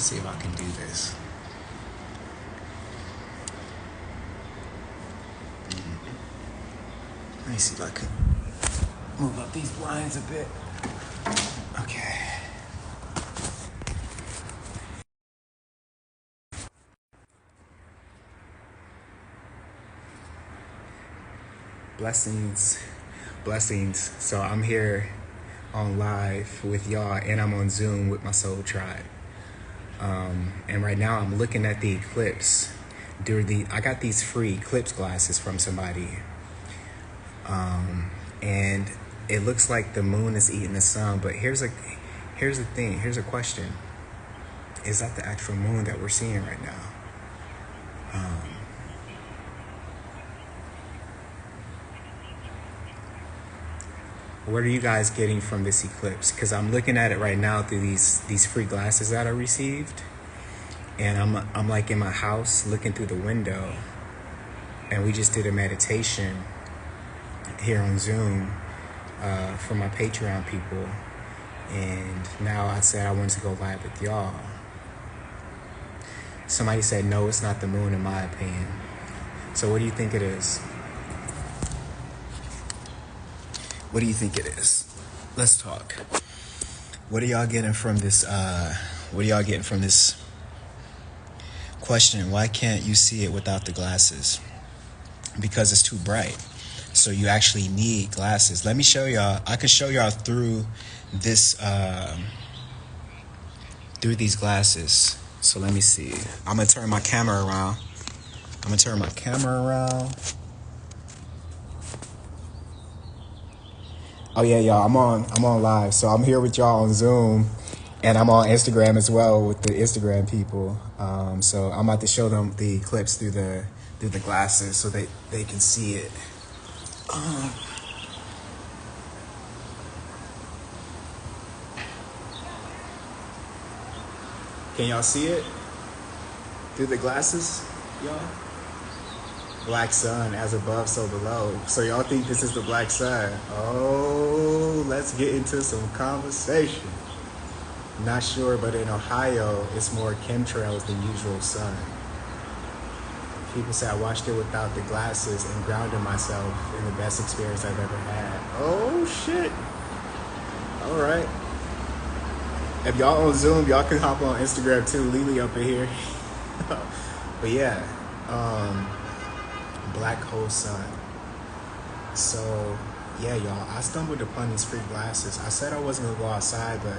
Let's see if I can do this. Let me see if I can move up these blinds a bit. Okay. Blessings. So I'm here on live with y'all, and I'm on Zoom with my soul tribe. And right now I'm looking at the eclipse. I got these free eclipse glasses from somebody. And it looks like the moon is eating the sun, but here's a question. Is that the actual moon that we're seeing right now? What are you guys getting from this eclipse? Because I'm looking at it right now through these free glasses that I received, and I'm like in my house looking through the window, and we just did a meditation here on Zoom for my Patreon people, and now I said I wanted to go live with y'all. Somebody said no, it's not the moon in my opinion. So what do you think it is? What do you think it is? Let's talk. What are y'all getting from this? Question? Why can't you see it without the glasses? Because it's too bright. So you actually need glasses. Let me show y'all. I can show y'all through this, through these glasses. So let me see. I'm gonna turn my camera around. Oh yeah, y'all, I'm on live. So I'm here with y'all on Zoom, and I'm on Instagram as well with the Instagram people. So I'm about to show them the eclipse through the glasses so they can see it. Can y'all see it through the glasses, y'all? Black sun, as above, so below. So y'all think this is the black sun? Oh, let's get into some conversation. Not sure, but in Ohio, it's more chemtrails than usual sun. People say I watched it without the glasses and grounded myself in the best experience I've ever had. Oh, shit. All right. If y'all on Zoom, y'all can hop on Instagram too. Lily up in here. But yeah, black hole sun. So yeah, y'all, I stumbled upon these free glasses. I said I wasn't gonna go outside, but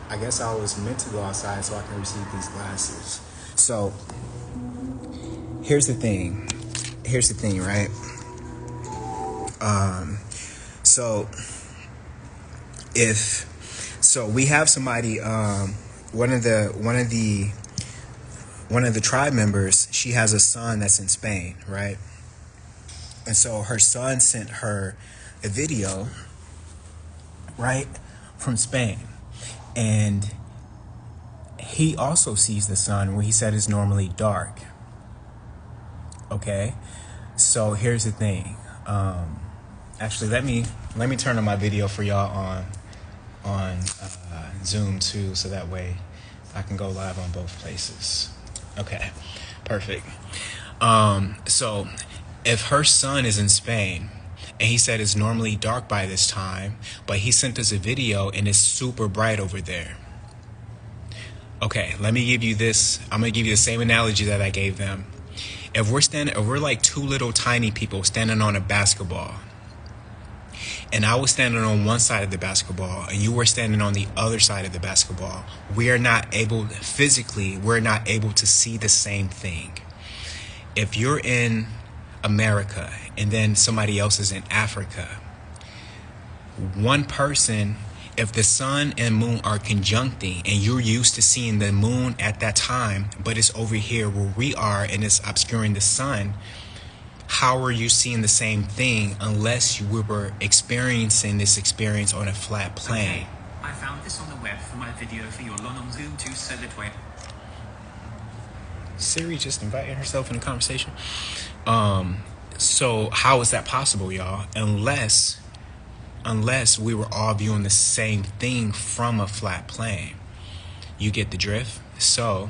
I guess I was meant to go outside so I can receive these glasses. So here's the thing, right? So we have somebody, one of the tribe members, she has a son that's in Spain, right? And so her son sent her a video, right, from Spain. And he also sees the sun where he said it's normally dark. Okay? So here's the thing. Actually, let me turn on my video for y'all on Zoom too, so that way I can go live on both places. Okay, perfect. So if her son is in Spain and he said it's normally dark by this time, but he sent us a video and it's super bright over there. Okay, let me give you this. I'm gonna give you the same analogy that I gave them. If we're like two little tiny people standing on a basketball, and I was standing on one side of the basketball and you were standing on the other side of the basketball, we're not able to see the same thing. If you're in America and then somebody else is in Africa, one person, if the sun and moon are conjuncting and you're used to seeing the moon at that time, but it's over here where we are and it's obscuring the sun, how are you seeing the same thing unless we were experiencing this experience on a flat plane? Okay. I found this on the web for my video for your Lon on Zoom too, so that way. Siri just inviting herself in the conversation. So how is that possible, y'all? Unless we were all viewing the same thing from a flat plane. You get the drift? So,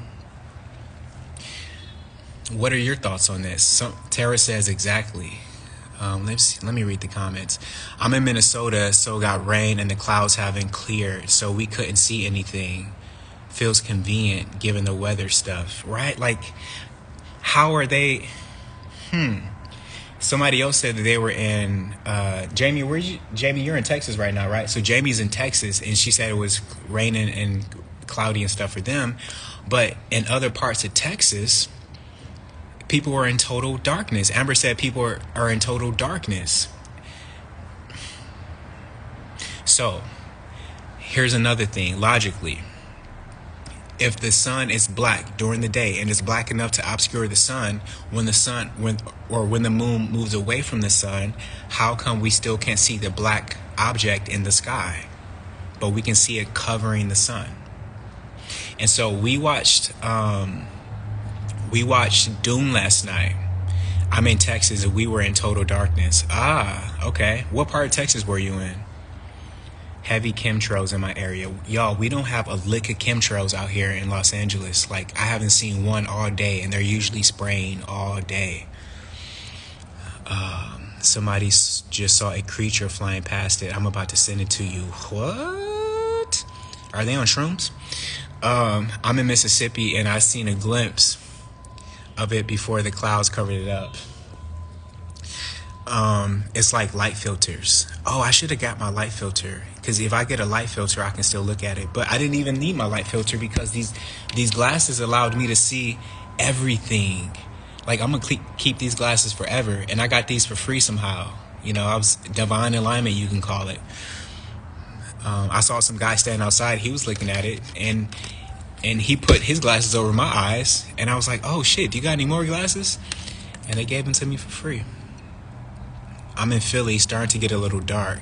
what are your thoughts on this? Tara says exactly. Let me read the comments. I'm in Minnesota, so got rain and the clouds haven't cleared, so we couldn't see anything. Feels convenient given the weather stuff, right? Like, how are they? Somebody else said that they were in Jamie. Jamie, you're in Texas right now, right? So Jamie's in Texas, and she said it was raining and cloudy and stuff for them, but in other parts of Texas, people are in total darkness. Amber said people are in total darkness. So here's another thing. Logically, if the sun is black during the day and it's black enough to obscure the sun, when the moon moves away from the sun, how come we still can't see the black object in the sky, but we can see it covering the sun? And so we watched Doom last night. I'm in Texas and we were in total darkness. Okay. What part of Texas were you in? Heavy chemtrails in my area. Y'all, we don't have a lick of chemtrails out here in Los Angeles. Like, I haven't seen one all day, and they're usually spraying all day. Somebody just saw a creature flying past it. I'm about to send it to you. What? Are they on shrooms? I'm in Mississippi, and I seen a glimpse of it before the clouds covered it up. It's like light filters. Oh, I should have got my light filter, because if I get a light filter, I can still look at it. But I didn't even need my light filter because these glasses allowed me to see everything. Like, I'm gonna keep these glasses forever, and I got these for free somehow. You know, I was divine alignment, you can call it. I saw some guy standing outside. He was looking at it, and he put his glasses over my eyes, and I was like, oh shit, do you got any more glasses? And they gave them to me for free. I'm in Philly, starting to get a little dark.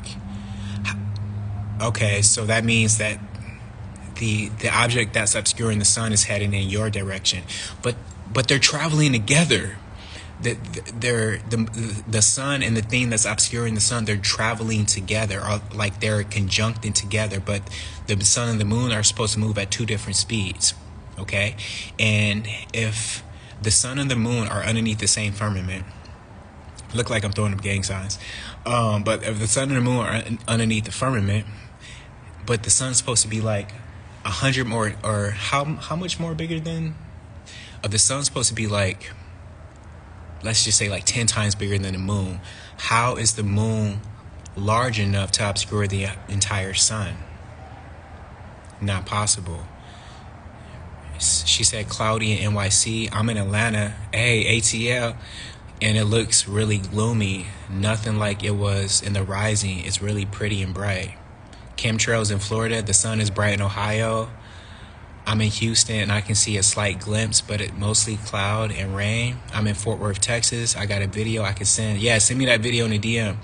Okay, so that means that the object that's obscuring the sun is heading in your direction, but they're traveling together. The sun and the thing that's obscuring the sun, they're traveling together, or like they're conjuncting together. But the sun and the moon are supposed to move at two different speeds. Okay, and if the sun and the moon are underneath the same firmament, look like I'm throwing up gang signs. But if the sun and the moon are underneath the firmament, but the sun's supposed to be like 100 more, or how much more bigger than? The sun's supposed to be like, let's just say like 10 times bigger than the moon. How is the moon large enough to obscure the entire sun? Not possible. She said cloudy in NYC. I'm in Atlanta. Hey, ATL. And it looks really gloomy. Nothing like it was in the rising. It's really pretty and bright. Chemtrails in Florida. The sun is bright in Ohio. I'm in Houston and I can see a slight glimpse, but it mostly cloud and rain. I'm in Fort Worth, Texas. I got a video I can send. Yeah, send me that video in the DM.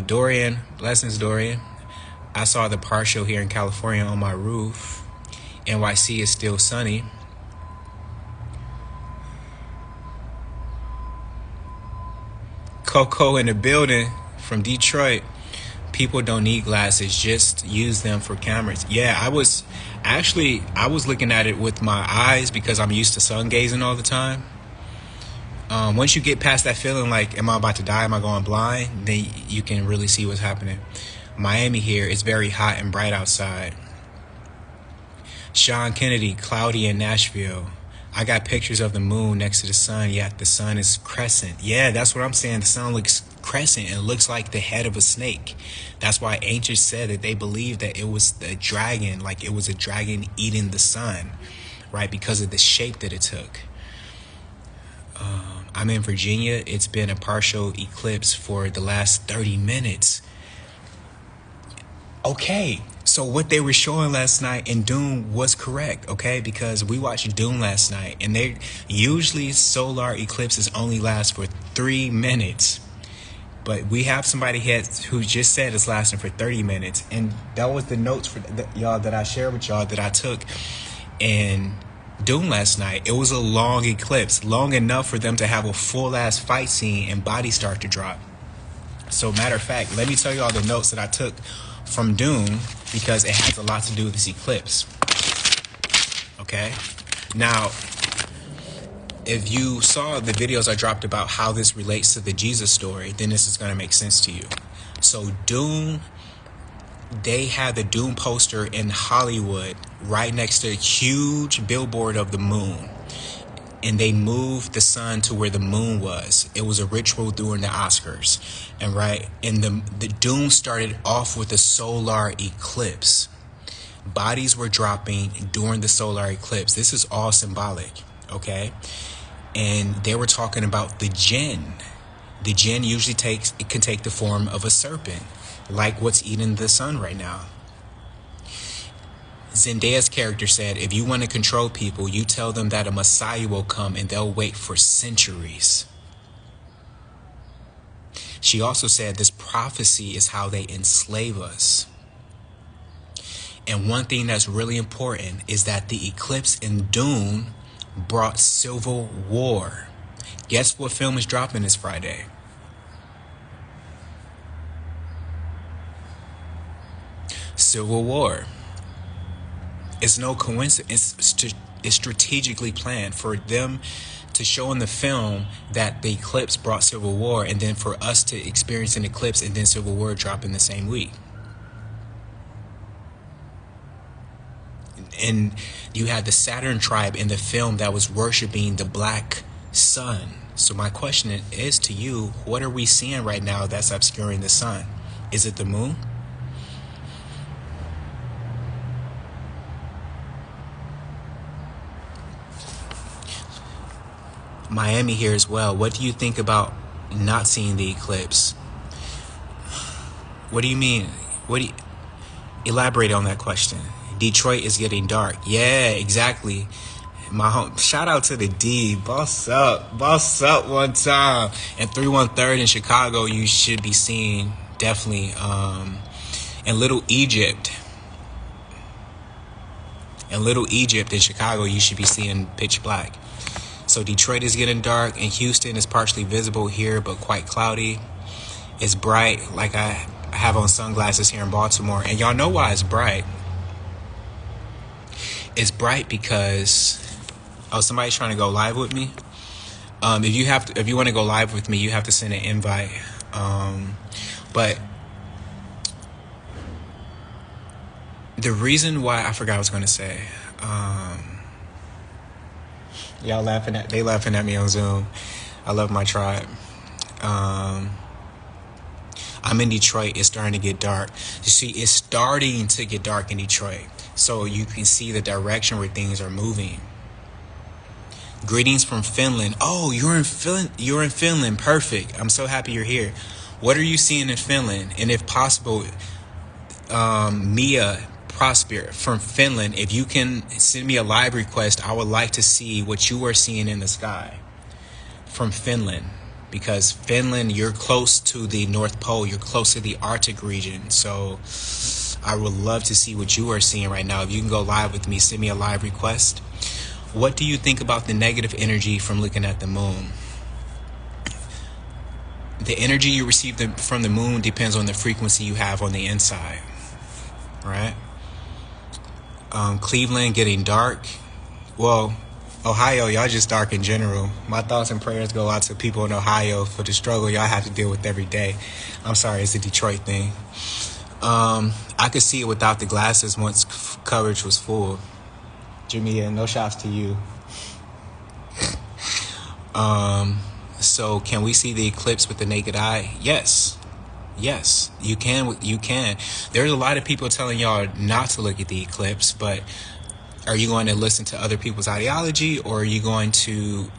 Dorian, blessings, Dorian. I saw the partial here in California on my roof. NYC is still sunny. Coco in the building from Detroit. People don't need glasses, just use them for cameras. Yeah, I was looking at it with my eyes because I'm used to sun gazing all the time. Once you get past that feeling like, am I about to die, am I going blind, then you can really see what's happening. Miami here, it's very hot and bright outside. Sean Kennedy, cloudy in Nashville. I got pictures of the moon next to the sun, yet the sun is crescent. Yeah, that's what I'm saying. The sun looks crescent and looks like the head of a snake. That's why ancients said that they believed that it was the dragon, like it was a dragon eating the sun, right? Because of the shape that it took. I'm in Virginia. It's been a partial eclipse for the last 30 minutes. Okay, so what they were showing last night in Doom was correct, okay? Because we watched Doom last night, and they usually solar eclipses only last for 3 minutes. But we have somebody here who just said it's lasting for 30 minutes. And that was the notes for y'all that I shared with y'all that I took in Doom last night. It was a long eclipse, long enough for them to have a full-ass fight scene and bodies start to drop. So matter of fact, let me tell y'all the notes that I took from Doom, because it has a lot to do with this eclipse. Okay? Now, if you saw the videos I dropped about how this relates to the Jesus story, then this is going to make sense to you. So Dune, they had the Dune poster in Hollywood right next to a huge billboard of the moon. And they moved the sun to where the moon was. It was a ritual during the Oscars. And the Dune started off with a solar eclipse. Bodies were dropping during the solar eclipse. This is all symbolic, okay? And they were talking about the jinn. The jinn usually can take the form of a serpent, like what's eating the sun right now. Zendaya's character said, if you want to control people, you tell them that a Messiah will come and they'll wait for centuries. She also said this prophecy is how they enslave us. And one thing that's really important is that the eclipse in Dune brought civil war. Guess what film is dropping this Friday? Civil War. It's no coincidence. It's strategically planned for them to show in the film that the eclipse brought civil war, and then for us to experience an eclipse and then civil war drop in the same week. And you had the Saturn tribe in the film that was worshiping the black sun. So my question is to you, what are we seeing right now that's obscuring the sun? Is it the moon? Miami here as well. What do you think about not seeing the eclipse? What do you mean? Elaborate on that question. Detroit is getting dark. Yeah, exactly. Shout out to the D. Boss up one time. And 313 in Chicago, you should be seeing definitely. In Little Egypt in Chicago, you should be seeing pitch black. So Detroit is getting dark, and Houston is partially visible here, but quite cloudy. It's bright, like I have on sunglasses here in Baltimore. And y'all know why it's bright. It's bright because somebody's trying to go live with me. If you want to go live with me, you have to send an invite. But the reason why I forgot what I was going to say. Y'all laughing at me on Zoom. I love my tribe. I'm in Detroit. It's starting to get dark. You see, it's starting to get dark in Detroit. So you can see the direction where things are moving. Greetings from Finland. Oh, you're in Finland. Perfect. I'm so happy you're here. What are you seeing in Finland? And if possible, Mia Prosper from Finland, if you can send me a live request, I would like to see what you are seeing in the sky from Finland. Because Finland, you're close to the North Pole. You're close to the Arctic region. So I would love to see what you are seeing right now. If you can go live with me, send me a live request. What do you think about the negative energy from looking at the moon? The energy you receive from the moon depends on the frequency you have on the inside. Right? Cleveland getting dark. Well, Ohio, y'all just dark in general. My thoughts and prayers go out to people in Ohio for the struggle y'all have to deal with every day. I'm sorry, it's a Detroit thing. I could see it without the glasses once coverage was full. Jamia, no shots to you. So can we see the eclipse with the naked eye? Yes, you can. There's a lot of people telling y'all not to look at the eclipse, but are you going to listen to other people's ideology, or are you going to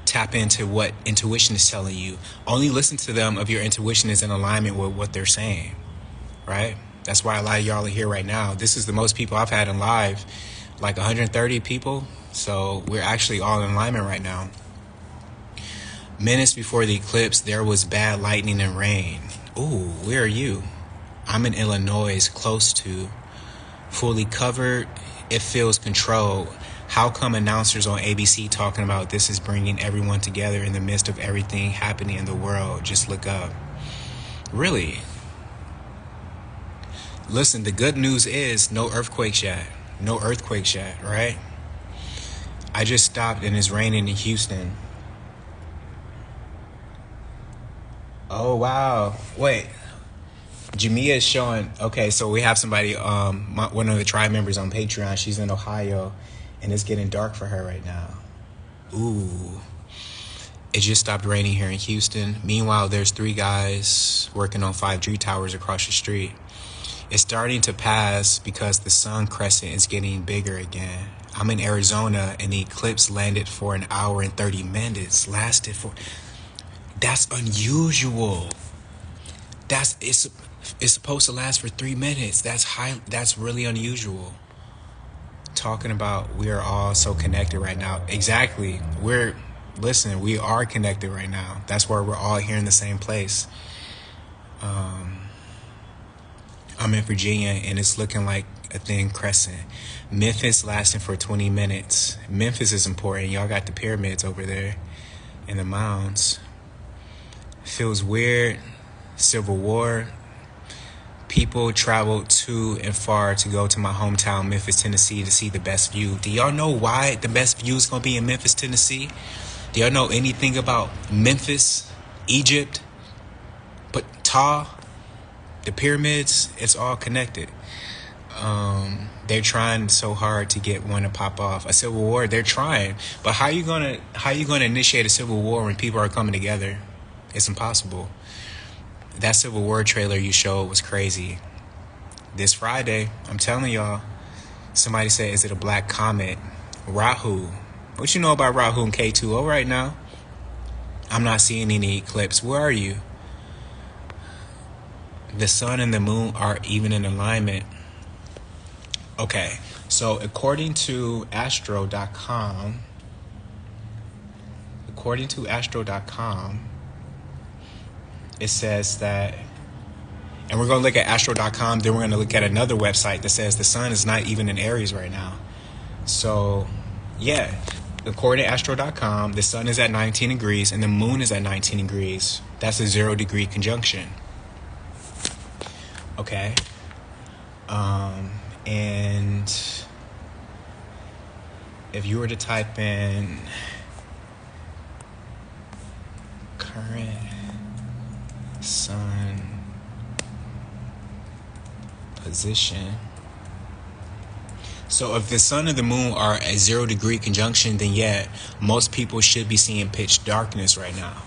tap into what intuition is telling you? Only listen to them if your intuition is in alignment with what they're saying, right? That's why a lot of y'all are here right now. This is the most people I've had in live, like 130 people. So we're actually all in alignment right now. Minutes before the eclipse, there was bad lightning and rain. Ooh, where are you? I'm in Illinois, close to. Fully covered. It feels controlled. How come announcers on ABC talking about this is bringing everyone together in the midst of everything happening in the world? Just look up. Really? Listen, the good news is no earthquakes yet. No earthquakes yet, right? I just stopped and it's raining in Houston. Oh wow. Wait. Jamia is showing. Okay, so we have somebody. One of the tribe members on Patreon. She's in Ohio, and it's getting dark for her right now. Ooh. It just stopped raining here in Houston. Meanwhile, there's 3 guys working on 5G towers across the street. It's starting to pass because the sun crescent is getting bigger again. I'm in Arizona and the eclipse landed for an hour and 30 minutes. Lasted for. That's unusual. It's supposed to last for 3 minutes. That's really unusual. Talking about we are all so connected right now. Exactly. We are connected right now. That's why we're all here in the same place. I'm in Virginia and it's looking like a thin crescent. Memphis lasting for 20 minutes. Memphis is important. Y'all got the pyramids over there and the mounds. Feels weird. Civil War. People travel to and far to go to my hometown, Memphis, Tennessee, to see the best view. Do y'all know why the best view is going to be in Memphis, Tennessee? Do y'all know anything about Memphis, Egypt, Ptah, the pyramids? It's all connected. They're trying so hard to get one to pop off. A civil war, they're trying. But how you gonna initiate a civil war when people are coming together? It's impossible. That Civil War trailer you showed was crazy. This Friday, I'm telling y'all, somebody said, is it a black comet? Rahu. What you know about Rahu and K2O right now? I'm not seeing any eclipse. Where are you? The sun and the moon are even in alignment. Okay, so according to Astro.com, it says that, and we're going to look at Astro.com, then we're going to look at another website that says the sun is not even in Aries right now. So, yeah, according to Astro.com, the sun is at 19 degrees and the moon is at 19 degrees. That's a 0-degree conjunction. Okay. And if you were to type in current sun position. So if the sun and the moon are at 0-degree conjunction, then yeah, most people should be seeing pitch darkness right now.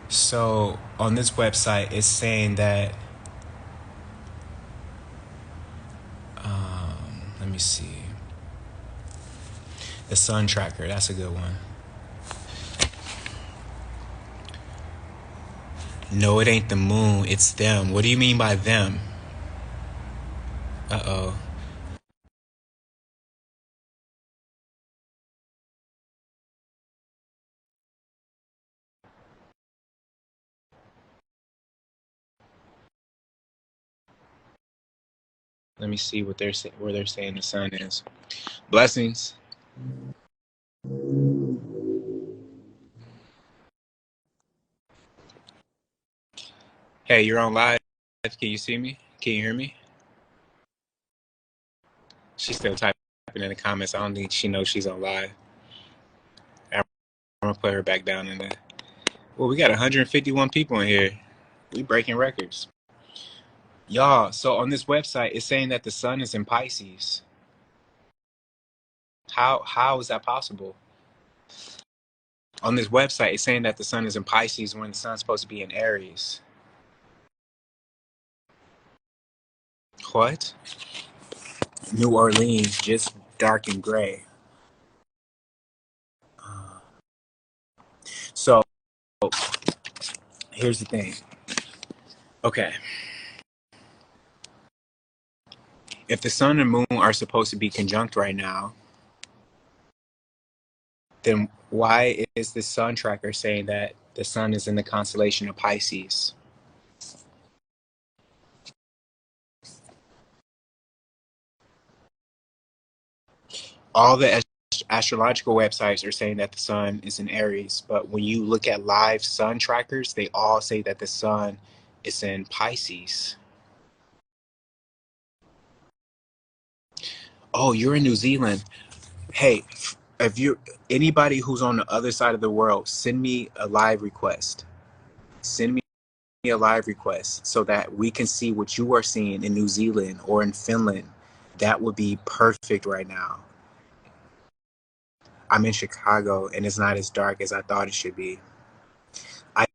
So on this website, it's saying that, let me see. The sun tracker, that's a good one. No, it ain't the moon, it's them. What do you mean by them? Uh-oh. Let me see what where they're saying the sun is. Blessings. Hey, you're on live. Can you see me? Can you hear me? She's still typing in the comments. I don't think she knows she's on live. I'm gonna put her back down in there. Well, we got 151 people in here. We breaking records. Y'all, so on this website, it's saying that the sun is in Pisces. How is that possible? On this website, it's saying that the sun is in Pisces when the sun's supposed to be in Aries. What? New Orleans, just dark and gray. So here's the thing. Okay. If the sun and moon are supposed to be conjunct right now, then why is the sun tracker saying that the sun is in the constellation of Pisces? All the astrological websites are saying that the sun is in Aries, but when you look at live sun trackers, they all say that the sun is in Pisces. Oh, you're in New Zealand. Hey, if you anybody who's on the other side of the world, send me a live request. Send me a live request so that we can see what you are seeing in New Zealand or in Finland. That would be perfect right now. I'm in Chicago and it's not as dark as I thought it should be. I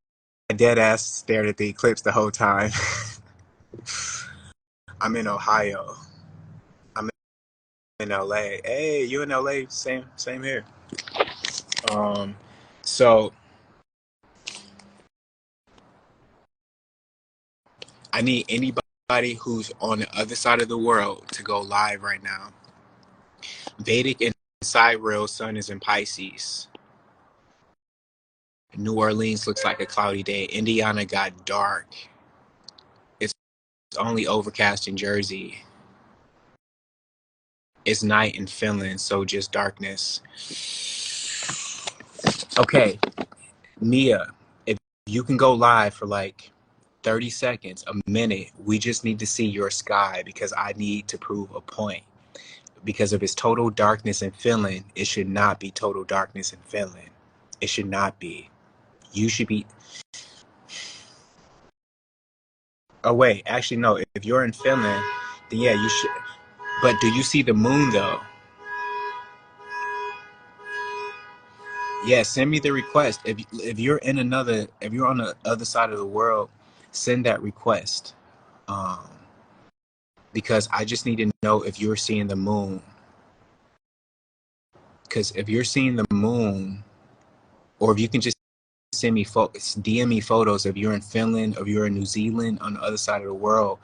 dead ass stared at the eclipse the whole time. I'm in Ohio. I'm in LA. Hey, you in LA? Same here. Um, so I need anybody who's on the other side of the world to go live right now. Vedic and sidereal sun is in Pisces. New Orleans looks like a cloudy day. Indiana got dark. It's only overcast in Jersey. It's night in Finland, so just darkness. Okay, Mia, if you can go live for like 30 seconds, a minute, we just need to see your sky because I need to prove a point. Because if it's total darkness in Finland, it should not be total darkness in Finland. It should not be. You should be. Oh, wait, actually, no. If you're in Finland, then yeah, you should. But do you see the moon though? Yeah, send me the request. If you're in another, if you're on the other side of the world, send that request. Um, because I just need to know if you're seeing the moon. Because if you're seeing the moon, or if you can just send me DM me photos if you're in Finland, if you're in New Zealand, on the other side of the world,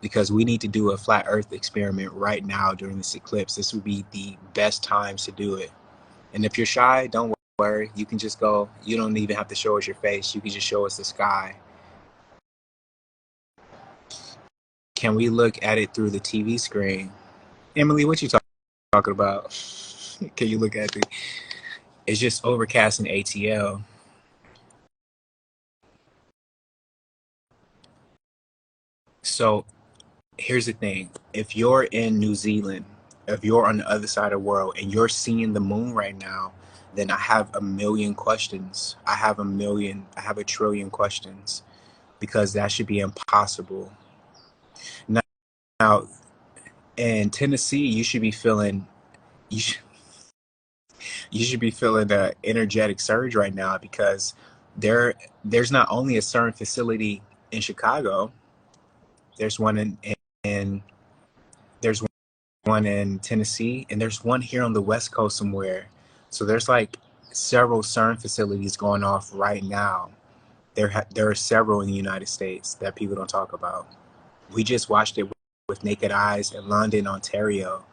because we need to do a flat Earth experiment right now during this eclipse. This would be the best times to do it. And if you're shy, don't worry. You can just go. You don't even have to show us your face. You can just show us the sky. Can we look at it through the TV screen? Emily, what you talking about? Can you look at it? It's just overcast in ATL. So here's the thing. If you're in New Zealand, if you're on the other side of the world and you're seeing the moon right now, then I have a million questions. I have a trillion questions because that should be impossible. Now in Tennessee, you should, you should be feeling the energetic surge right now because there's not only a CERN facility in Chicago, there's one in there's one in Tennessee, and there's one here on the West Coast somewhere. So there's like several CERN facilities going off right now. There are several in the United States that people don't talk about. We just watched it with naked eyes in London, Ontario.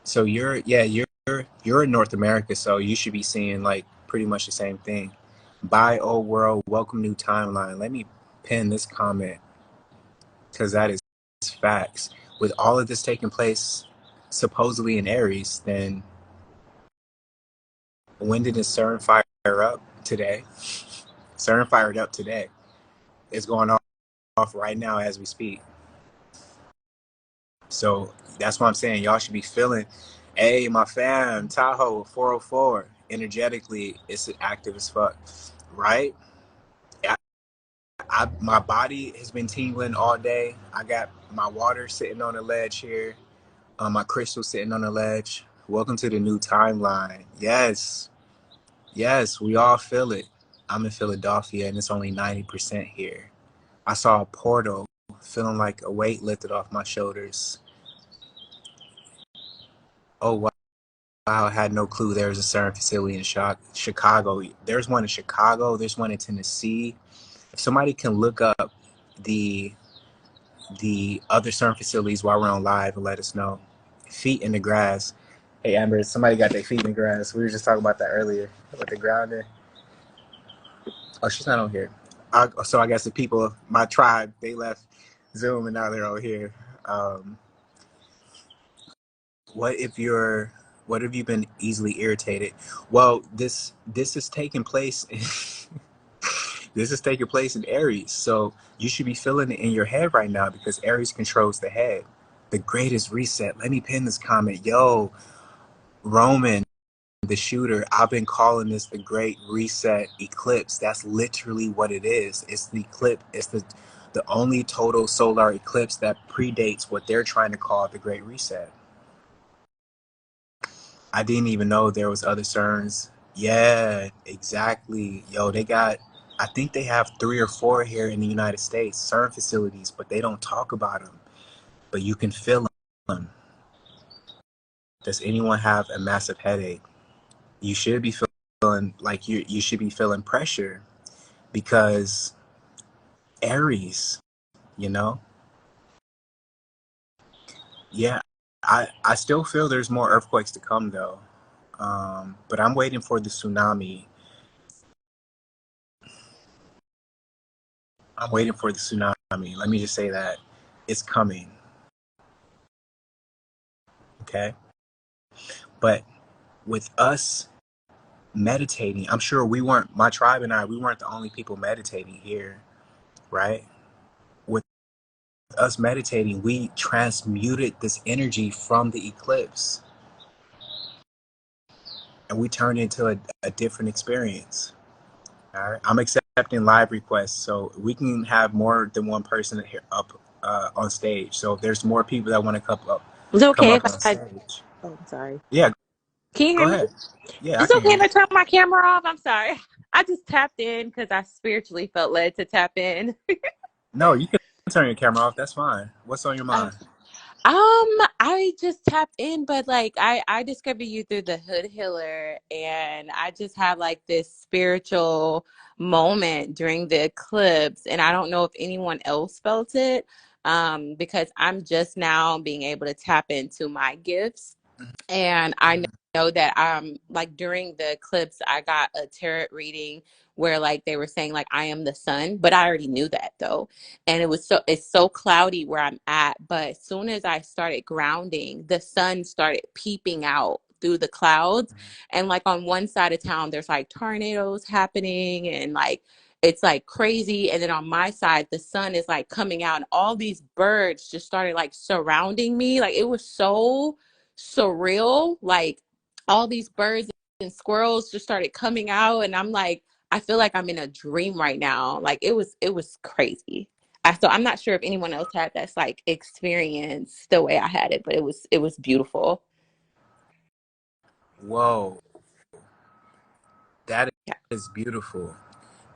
So you're in North America, so you should be seeing like pretty much the same thing. Bye, old world. Welcome, new timeline. Let me pin this comment because that is facts. With all of this taking place supposedly in Aries, then when did the CERN fire up today? CERN fired up today. It's going off right now as we speak. So that's what I'm saying. Y'all should be feeling, hey, my fam, Tahoe 404. Energetically, it's active as fuck, right? My body has been tingling all day. I got my water sitting on the ledge here. My crystal sitting on the ledge. Welcome to the new timeline. Yes, we all feel it. I'm in Philadelphia and it's only 90% here. I saw a portal, feeling like a weight lifted off my shoulders. Oh, wow. I had no clue there was a CERN facility in Chicago. There's one in Chicago. There's one in Tennessee. If somebody can look up the other CERN facilities while we're on live and let us know. Feet in the grass. Hey, Amber, somebody got their feet in the grass. We were just talking about that earlier with the grounding. Oh, she's not on here. So I guess the people of my tribe, they left Zoom and now they're over here. Um, what if you're what have you been easily irritated? Well, this is taking place this is taking place in Aries. So you should be feeling it in your head right now because Aries controls the head. The greatest reset. Let me pin this comment. Yo, Roman, the shooter, I've been calling this the great reset eclipse. That's literally what it is. It's the eclipse. It's the only total solar eclipse that predates what they're trying to call the great reset. I didn't even know there was other CERNs. Yeah, exactly. Yo, they got, I think they have 3 or 4 here in the United States, CERN facilities, but they don't talk about them. But you can feel them. Does anyone have a massive headache? You should be feeling like you should be feeling pressure because Aries, you know? Yeah, I still feel there's more earthquakes to come though. But I'm waiting for the tsunami. I'm waiting for the tsunami. Let me just say that it's coming. Okay. But with us meditating, I'm sure we weren't, my tribe and I, we weren't the only people meditating here, right? With us meditating, we transmuted this energy from the eclipse and we turned it into a different experience. All right. I'm accepting live requests so we can have more than one person here up on stage. So if there's more people that want to It's come okay if up on I. stage, Oh, I'm sorry. yeah, Can you go hear me? ahead. Yeah, I It's can okay hear if you. I turn my camera off. I'm sorry. I just tapped in because I spiritually felt led to tap in. No, you can turn your camera off. That's fine. What's on your Oh. mind? I just tapped in, but like I discovered you through the Hood Healer, and I just had like this spiritual moment during the eclipse, and I don't know if anyone else felt it, because I'm just now being able to tap into my gifts. And I know that like during the eclipse I got a tarot reading where like they were saying like I am the sun, but I already knew that though. And it's so cloudy where I'm at, but as soon as I started grounding, the sun started peeping out through the clouds. And like on one side of town there's like tornadoes happening and like it's like crazy, and then on my side the sun is like coming out and all these birds just started like surrounding me. Like it was so surreal. Like all these birds and squirrels just started coming out, and I'm like, I feel like I'm in a dream right now. Like it was crazy. So I'm not sure if anyone else had that's like experience the way I had it, but it was beautiful. Whoa, that Yeah. is beautiful.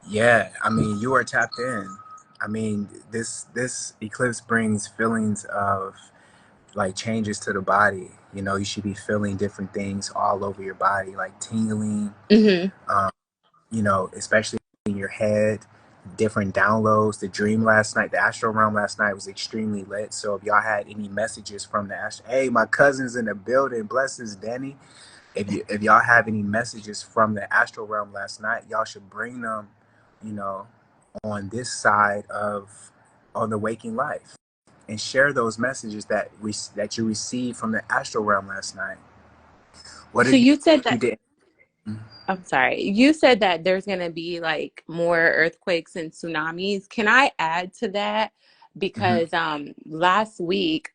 Yeah, I mean, you are tapped in. I mean, this eclipse brings feelings of like changes to the body. You know, you should be feeling different things all over your body, like tingling. Hmm. Um, you know, especially in your head, different downloads. The dream last night, the astral realm last night was extremely lit. So if y'all had any messages from the astral, hey, my cousin's in the building. Blessings, Danny. If y'all have any messages from the astral realm last night, y'all should bring them, you know, on this side of on the waking life, and share those messages that you received from the astral realm last night. What So if you said you that. did? I'm sorry. You said that there's going to be like more earthquakes and tsunamis. Can I add to that? Mm-hmm. Because last week,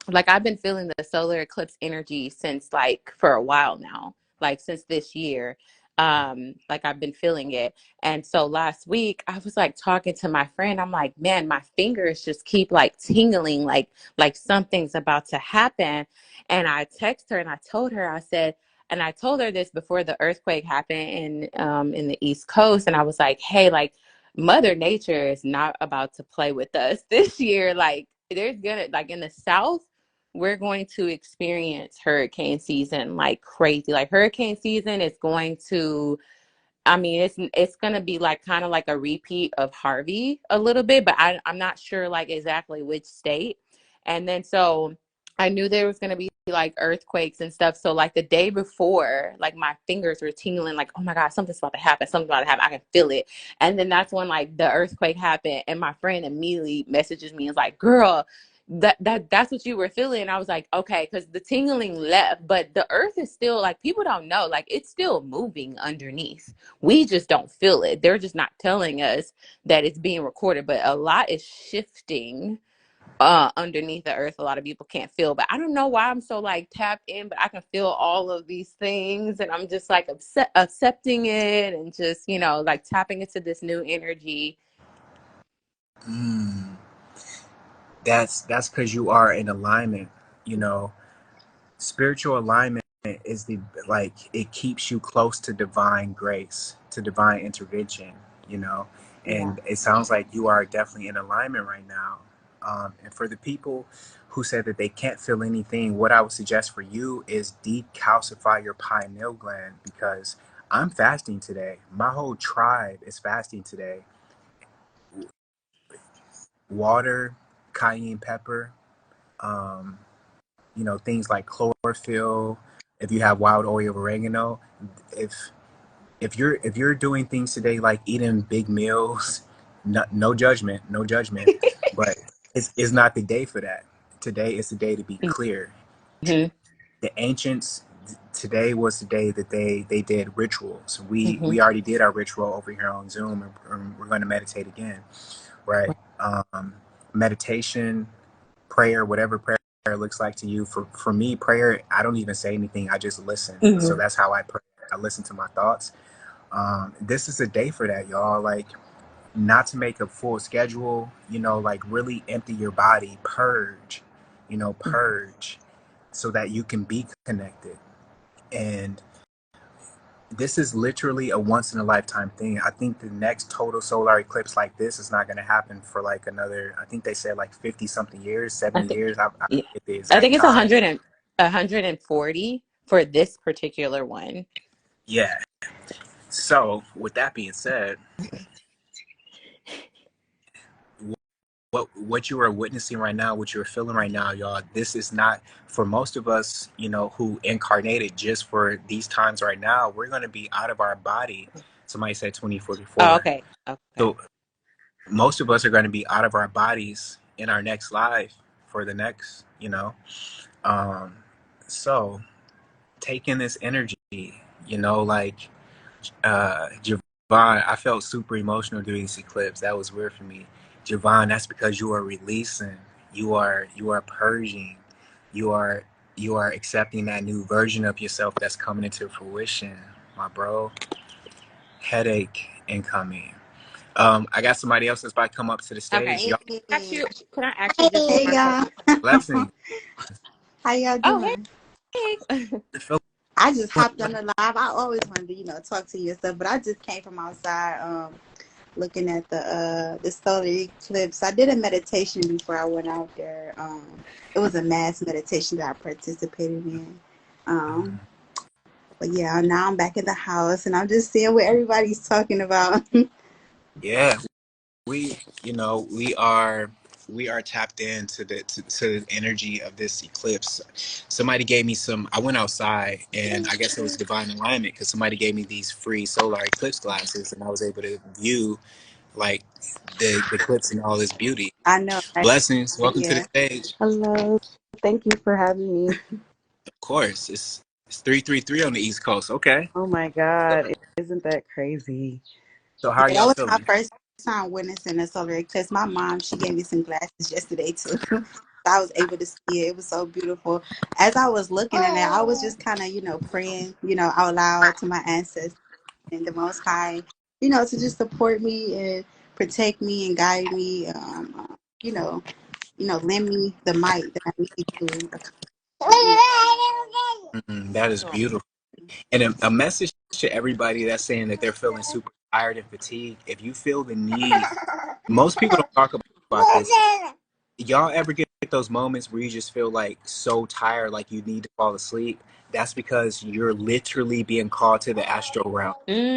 like I've been feeling the solar eclipse energy since like for a while now, like since this year. Like I've been feeling it. And so last week I was like talking to my friend. I'm like, man, my fingers just keep like tingling, like something's about to happen. And I text her and I told her, I said, and I told her this before the earthquake happened in the East Coast. And I was like, hey, like Mother Nature is not about to play with us this year. Like there's gonna like in the South we're going to experience hurricane season like crazy. Like hurricane season is going to, I mean, it's gonna be like kind of like a repeat of Harvey a little bit, but I'm not sure like exactly which state. And then so I knew there was gonna be like earthquakes and stuff. So like the day before, like my fingers were tingling, like, oh my God, something's about to happen, something's about to happen. I can feel it. And then that's when like the earthquake happened, and my friend immediately messages me and is like, girl, that's what you were feeling. And I was like, okay, because the tingling left, but the earth is still like people don't know, like it's still moving underneath. We just don't feel it. They're just not telling us that it's being recorded, but a lot is shifting underneath the earth a lot of people can't feel. But I don't know why I'm so like tapped in, but I can feel all of these things, and I'm just like accepting it, and just, you know, like tapping into this new energy. Mm, that's because you are in alignment. You know, spiritual alignment is the like it keeps you close to divine grace, to divine intervention. You know, Yeah. and it sounds like you are definitely in alignment right now. And for the people who said that they can't feel anything, what I would suggest for you is decalcify your pineal gland, because I'm fasting today. My whole tribe is fasting today. Water, cayenne pepper, um, you know, things like chlorophyll. If you have wild oil of oregano, if if you're doing things today like eating big meals, no judgment, no judgment, but it's not the day for that. Today is the day to be clear. Hmm. The ancients, today was the day that they did rituals. Hmm. We already did our ritual over here on Zoom, and we're going to meditate again, right? Meditation, prayer, whatever prayer looks like to you. For me, prayer, I don't even say anything. I just listen. So Hmm. that's how I pray. I listen to my thoughts. This is a day for that, y'all. Like, not to make a full schedule, you know, like really empty your body, purge, you know, purge, so that you can be connected. And this is literally a once in a lifetime thing. I think the next total solar eclipse like this is not going to happen for like another, I think they said like 50 something years, I 70 think, years. I yeah, forget the I exact think it's time. 140 for this particular one. Yeah. So, with that being said, what you are witnessing right now, what you're feeling right now, y'all, this is not for most of us, you know, who incarnated just for these times right now. We're going to be out of our body. Somebody said Oh, 2044. okay. Okay. So, most of us are going to be out of our bodies in our next life for the next, you know. Um, so, taking this energy, you know, like Javon, I felt super emotional during this eclipse. That was weird for me. Javon, that's because you are releasing. You are purging. You are you are accepting that new version of yourself that's coming into fruition, my bro. Headache incoming. I got somebody else that's about to come up to the stage. Okay. Y'all, Hey, Can I ask you just hey one y'all. question? blessing. How y'all Oh, doing? hey. Feeling I just hopped on the live. I always wanted to, talk to you and stuff, but I just came from outside looking at the solar eclipse. I did a meditation before I went out there. It was a mass meditation that I participated in. Um but yeah, now I'm back in the house and I'm just seeing what everybody's talking about. yeah, we you know we are tapped into to the energy of this eclipse. Somebody gave me some, I went outside and I guess it was divine alignment because somebody gave me these free solar eclipse glasses and I was able to view like the eclipse in all its beauty. I know, right? Blessings, welcome to the Yeah. stage. Hello. Thank you for having me. Of course, it's 333 on the East Coast. Okay, Oh my God. Isn't that crazy? so how are Yeah, that y'all was my feeling? first time witnessing a solar eclipse. My mom, she gave me some glasses yesterday too. I was able to see it. It was so beautiful. As I was looking at it, I was just kind of, praying, out loud to my ancestors and the Most High, to just support me and protect me and guide me. You know, lend me the might that I need to accomplish. That is beautiful. And a message to everybody that's saying that they're feeling super tired and fatigued. If you feel the need, most people don't talk about this. Y'all ever get those moments where you just feel like so tired, like you need to fall asleep? That's because you're literally being called to the astral realm.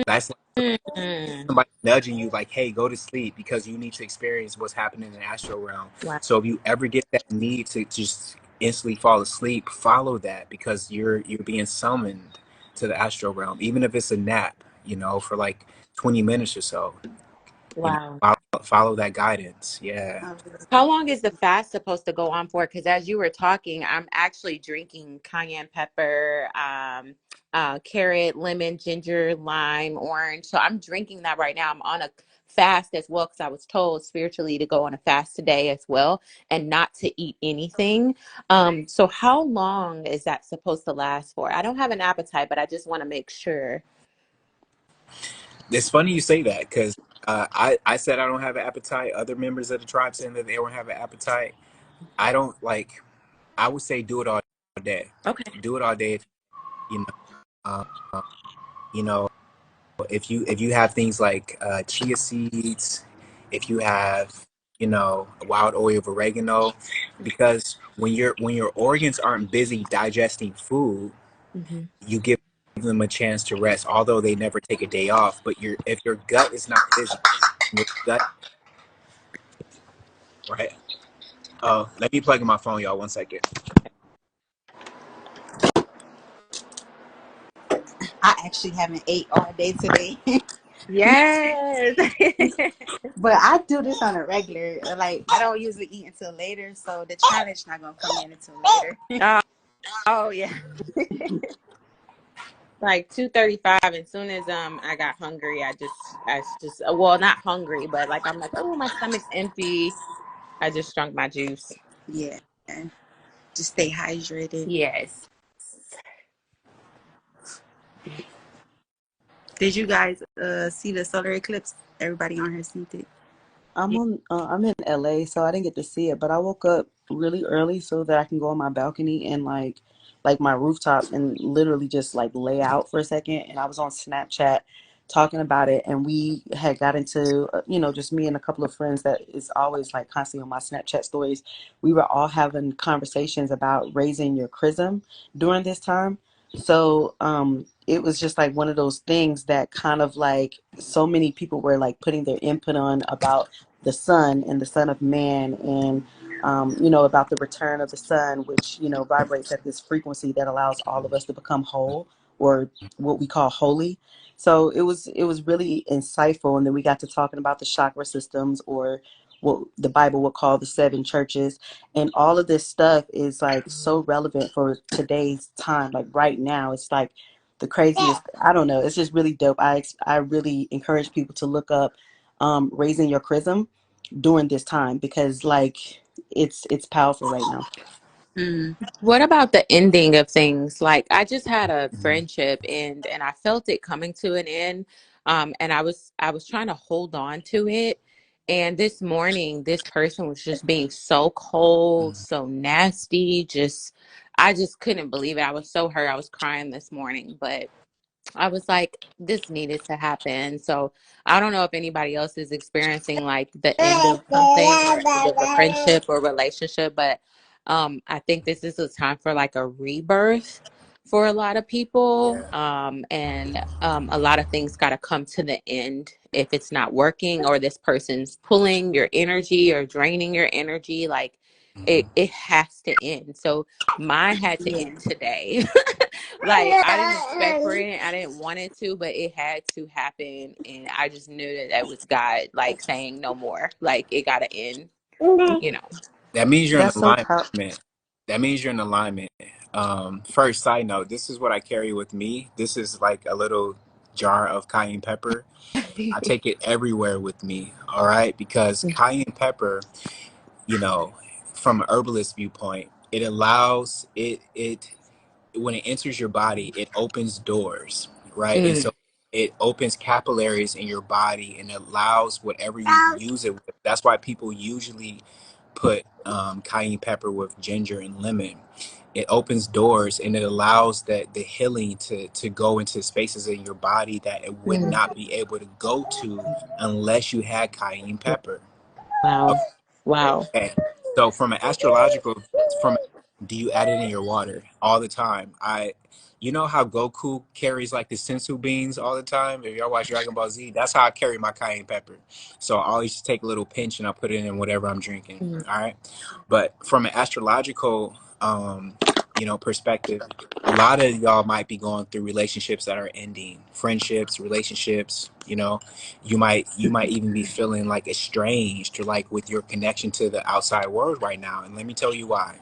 That's like Mm-hmm. somebody nudging you, like, "Hey, go to sleep," because you need to experience what's happening in the astral realm. Wow. So if you ever get that need to just instantly fall asleep, follow that because you're being summoned to the astral realm, even if it's a nap, you know, for like 20 minutes or so. You know, Wow. follow that guidance. Yeah. How long is the fast supposed to go on for? Because as you were talking, I'm actually drinking cayenne pepper, carrot, lemon, ginger, lime, orange. So I'm drinking that right now. I'm on a fast as well, because I was told spiritually to go on a fast today as well and not to eat anything. So how long is that supposed to last for? I don't have an appetite, but I just want to make sure. It's funny you say that because I said I don't have an appetite. Other members of the tribe saying that they don't have an appetite. I don't like. I would say do it all day. Okay. Do it all day. You know, you know, if you have things like chia seeds, if you have a wild oil of oregano, because when your organs aren't busy digesting food, Hmm. you give them a chance to rest. Although they never take a day off, but if your gut is not busy, your gut, right? Oh, let me plug in my phone, y'all. 1 second. I actually haven't ate all day today. Yes. But I do this on a regular. Like I don't usually eat until later, so the challenge not gonna come in until later. Oh, oh yeah. Like 2:35. As soon as I got hungry, I just well, not hungry, but like I'm like, oh, my stomach's empty. I just drank my juice. Yeah, just stay hydrated. Yes. Did you guys see the solar eclipse? Everybody on here seen it. I'm in LA, so I didn't get to see it, but I woke up really early so that I can go on my balcony and like my rooftop and literally just like lay out for a second. And I was on Snapchat talking about it, and we had got into just me and a couple of friends that is always like constantly on my Snapchat stories. We were all having conversations about raising your chrism during this time. So it was just like one of those things that kind of like so many people were like putting their input on about the sun and the son of man, and about the return of the sun, which vibrates at this frequency that allows all of us to become whole, or what we call holy. So it was really insightful. And then we got to talking about the chakra systems, or what the Bible would call the seven churches. And all of this stuff is like so relevant for today's time. Like right now, it's like the craziest. I don't know. It's just really dope. I really encourage people to look up raising your chrism during this time, because like it's powerful right now. Mm, What about the ending of things? Like I just had a friendship end and I felt it coming to an end. And I was trying to hold on to it. And this morning, this person was just being so cold, so nasty. I just couldn't believe it. I was so hurt. I was crying this morning, but I was like, this needed to happen. So I don't know if anybody else is experiencing like the end of something or end of a friendship or relationship, but I think this is a time for like a rebirth for a lot of people. Yeah. And a lot of things got to come to the end if it's not working or this person's pulling your energy or draining your energy. Like it has to end. So mine had to yeah. end today. Like I didn't expect for it. I didn't want it to, but it had to happen, and I just knew that that was God, like saying no more. Like it got to end. You know. That means you're in That's so powerful. alignment. That means you're in alignment. First, side note, this is what I carry with me. This is like a little jar of cayenne pepper. I take it everywhere with me, all right? Because cayenne pepper, you know, from an herbalist viewpoint, it allows it when it enters your body, it opens doors, right? And Mm, so it opens capillaries in your body and allows whatever you use it with. That's why people usually put cayenne pepper with ginger and lemon. It opens doors and it allows the healing to go into spaces in your body that it would mm. not be able to go to unless you had cayenne pepper. Wow. Wow. Okay. So from an astrological, from do you add it in your water all the time? You know how Goku carries like the sensu beans all the time. If y'all watch Dragon Ball Z, that's how I carry my cayenne pepper. So I always just take a little pinch and I put it in whatever I'm drinking. Mm, All right. But from an astrological, perspective, a lot of y'all might be going through relationships that are ending, friendships, relationships. You might even be feeling like estranged or like with your connection to the outside world right now. And let me tell you why.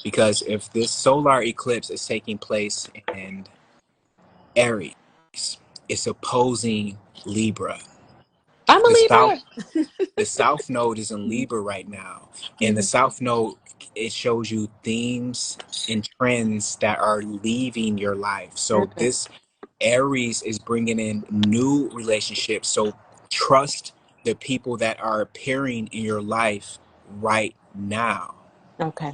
Because if this solar eclipse is taking place in Aries, it's opposing Libra. I'm a The South Libra. the South Node is in Libra right now, and the Mhm. South Node, it shows you themes and trends that are leaving your life. So Mhm. this Aries is bringing in new relationships. So trust the people that are appearing in your life right now. Okay.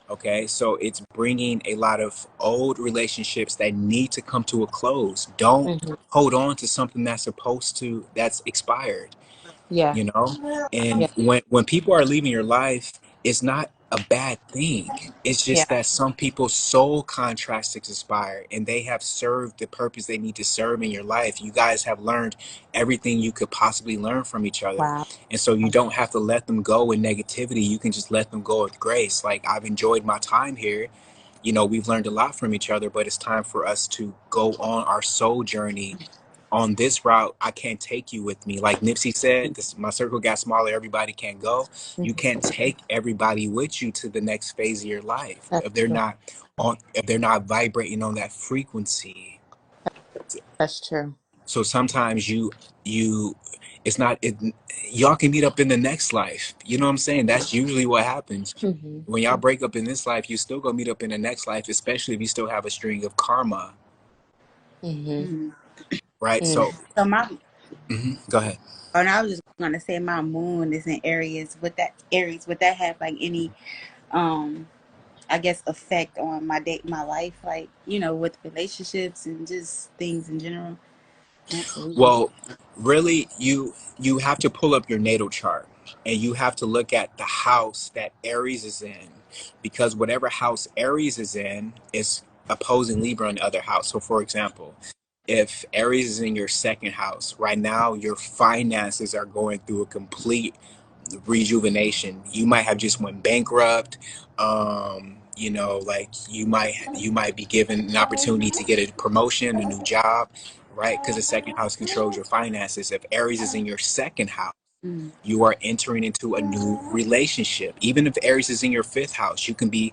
Okay, so it's bringing a lot of old relationships that need to come to a close. Don't Hmm. hold on to something that's expired, Yeah. you know. Yeah. And when people are leaving your life, it's not a bad thing. It's just Yeah. that some people's soul contracts expire and they have served the purpose they need to serve in your life. You guys have learned everything you could possibly learn from each other, Wow. and so you don't have to let them go in negativity. You can just let them go with grace. Like, I've enjoyed my time here. You know, we've learned a lot from each other, but it's time for us to go on our soul journey. On this route, I can't take you with me. Like Nipsey said, my circle got smaller, everybody can't go. You Mhm. can't take everybody with you to the next phase of your life That's true. if they're not vibrating on that frequency. That's true. So sometimes you it's not it, y'all can meet up in the next life. You know what I'm saying? That's usually what happens. Hmm. When y'all break up in this life, you still gonna meet up in the next life, especially if you still have a string of karma, Hmm. Mm. right? Mm. So So my, go ahead. and I was just gonna say my moon is in Aries. With that Aries, would that have like any um I guess effect on my life, like, with relationships and just things in general? Absolutely. Well, really, you have to pull up your natal chart and you have to look at the house that Aries is in, because whatever house Aries is in is opposing Libra in the other house. So, for example, if Aries is in your second house, right now your finances are going through a complete rejuvenation. You might have just went bankrupt. Like you might be given an opportunity to get a promotion, a new job, right? Because the second house controls your finances. If Aries is in your second house, Mm. you are entering into a new relationship. Even if Aries is in your fifth house, you can be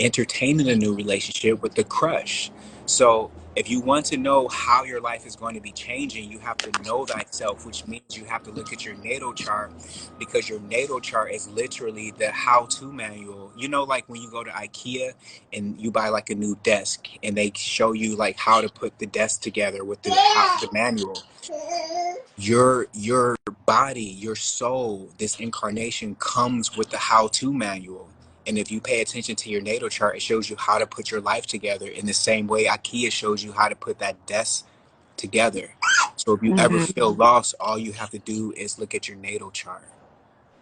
entertaining a new relationship with the crush. So if you want to know how your life is going to be changing, you have to know thyself, which means you have to look at your natal chart, because your natal chart is literally the how-to manual. You know, like when you go to IKEA and you buy like a new desk and they show you like how to put the desk together with the manual. Your body, your soul, this incarnation comes with the how-to manual. And if you pay attention to your natal chart, it shows you how to put your life together in the same way IKEA shows you how to put that desk together. So if you ever Hmm. feel lost, all you have to do is look at your natal chart.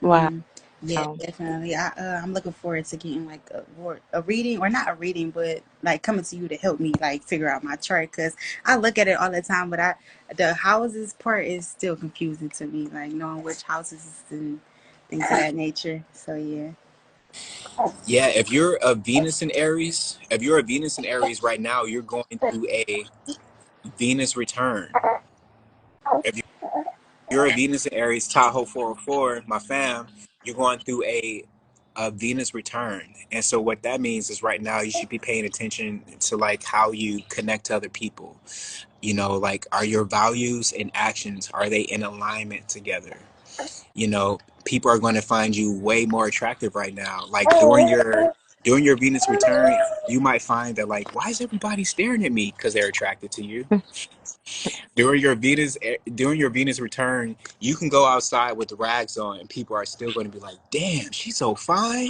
Wow. Mm. Yeah, definitely. I'm looking forward to getting like a reading, or not a reading, but like coming to you to help me like figure out my chart, because I look at it all the time, but the houses part is still confusing to me, like knowing which houses and things of that nature. So yeah. Yeah, if you're a Venus in Aries right now, you're going through a Venus return. If you're a Venus in Aries, Tahoe 404, my fam, you're going through a Venus return. And so what that means is right now you should be paying attention to like how you connect to other people. You know, like, are your values and actions, are they in alignment together? You know, people are going to find you way more attractive right now. Like during your Venus return, you might find that like, why is everybody staring at me? Because they're attracted to you. During your Venus return, you can go outside with the rags on and people are still going to be like, damn, she's so fine.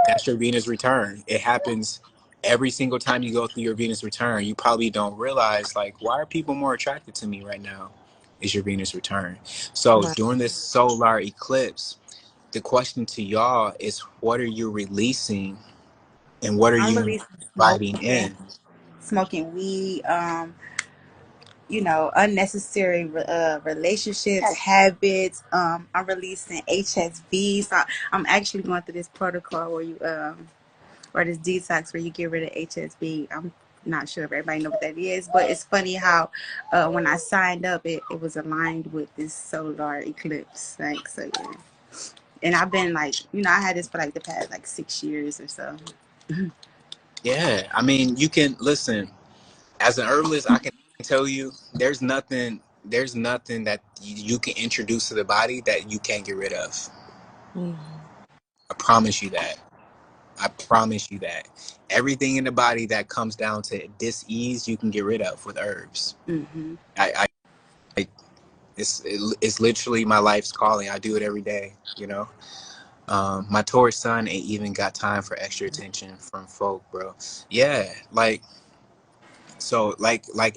That's your Venus return. It happens every single time you go through your Venus return. You probably don't realize, like, why are people more attracted to me right now? Is your Venus return. So Wow. during this solar eclipse, the question to y'all is, what are you releasing and what are I'm you releasing inviting smoking, in? smoking weed, unnecessary relationships, habits. I'm releasing HSV. So I'm actually going through this protocol where or this detox where you get rid of HSV. I'm not sure if everybody know what that is, but it's funny how when I signed up, it was aligned with this solar eclipse. Like, so yeah. And I've been like, I had this for like the past like 6 years or so. Yeah, I mean, you can listen. As an herbalist, I can tell you there's nothing there's nothing that you can introduce to the body that you can't get rid of. Mm-hmm. I promise you that. I promise you that. Everything in the body that comes down to dis-ease, you can get rid of with herbs. Mm-hmm. I it's literally my life's calling. I do it every day, My Taurus son ain't even got time for extra attention from folk, bro. Yeah, like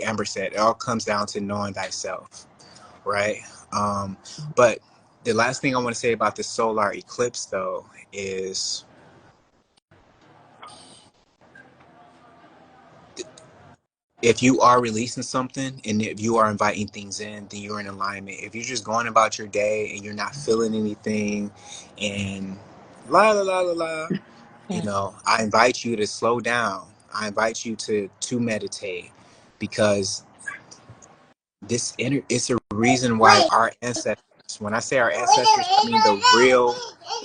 Amber said, it all comes down to knowing thyself, right? But the last thing I want to say about the solar eclipse, though, is if you are releasing something and if you are inviting things in, then you're in alignment. If you're just going about your day and you're not feeling anything and la la la la la, I invite you to slow down. I invite you to meditate, because it's a reason why our ancestors, when I say our ancestors, I mean the real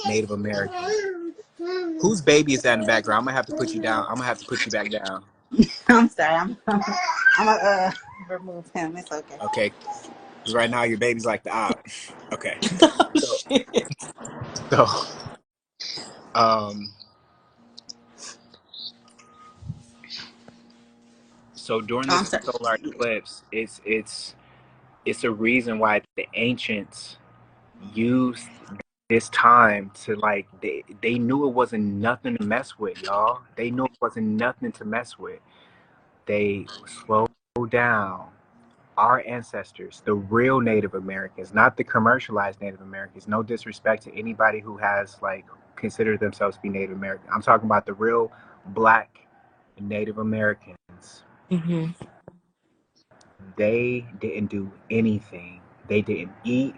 Native Americans. Whose baby is that in the background? I'm gonna have to put you down. I'm gonna have to put you back down. I'm sorry. I'm gonna remove him. It's okay. Okay, because right now your baby's like the op. Okay, Oh so shit. so um so during Oh, I'm this sorry. solar eclipse, it's a reason why the ancients used this time to, like, they knew it wasn't nothing to mess with, y'all. They knew it wasn't nothing to mess with. They slowed down. Our ancestors, the real Native Americans, not the commercialized Native Americans. No disrespect to anybody who has, like, considered themselves to be Native American. I'm talking about the real Black Native Americans. Mm-hmm. They didn't do anything. They didn't eat.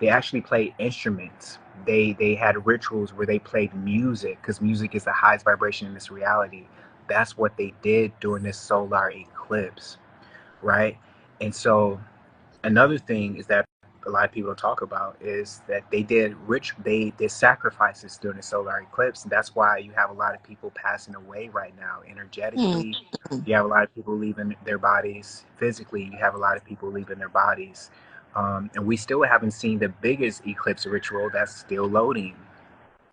They actually played instruments. They had rituals where they played music, because music is the highest vibration in this reality. That's what they did during this solar eclipse, right? And so another thing is that a lot of people don't talk about is that they did sacrifices during the solar eclipse, and that's why you have a lot of people passing away right now energetically. You have a lot of people leaving their bodies physically. You have a lot of people leaving their bodies, and we still haven't seen the biggest eclipse ritual that's still loading.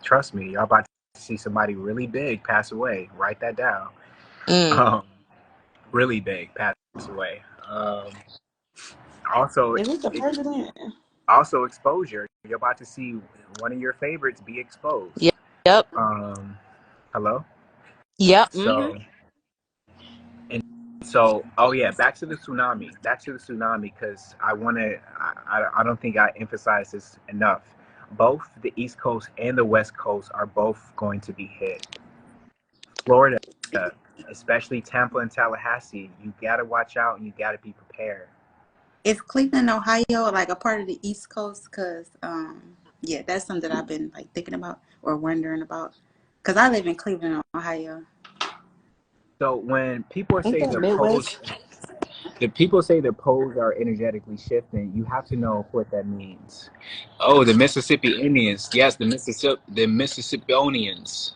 Trust me, y'all about to see somebody really big pass away. Write that down. Mm. Um, really big pass away. Also, Is it the president? also exposure. You're about to see one of your favorites be exposed. Yep. Yep. Um, hello. Yep. Mm-hmm. So and so, oh yeah, back to the tsunami. Back to the tsunami, because I want to. I don't think I emphasize this enough. Both the East Coast and the West Coast are both going to be hit. Florida, especially Tampa and Tallahassee, you gotta watch out and you gotta be prepared. Is Cleveland, Ohio, like a part of the East Coast? Cause yeah, that's something that I've been like thinking about or wondering about. Cause I live in Cleveland, Ohio. So when people Ain't say that the poles Midwest? the people say the poles are energetically shifting, you have to know what that means. Oh, the Mississippi Indians. Yes, the Mississippionians.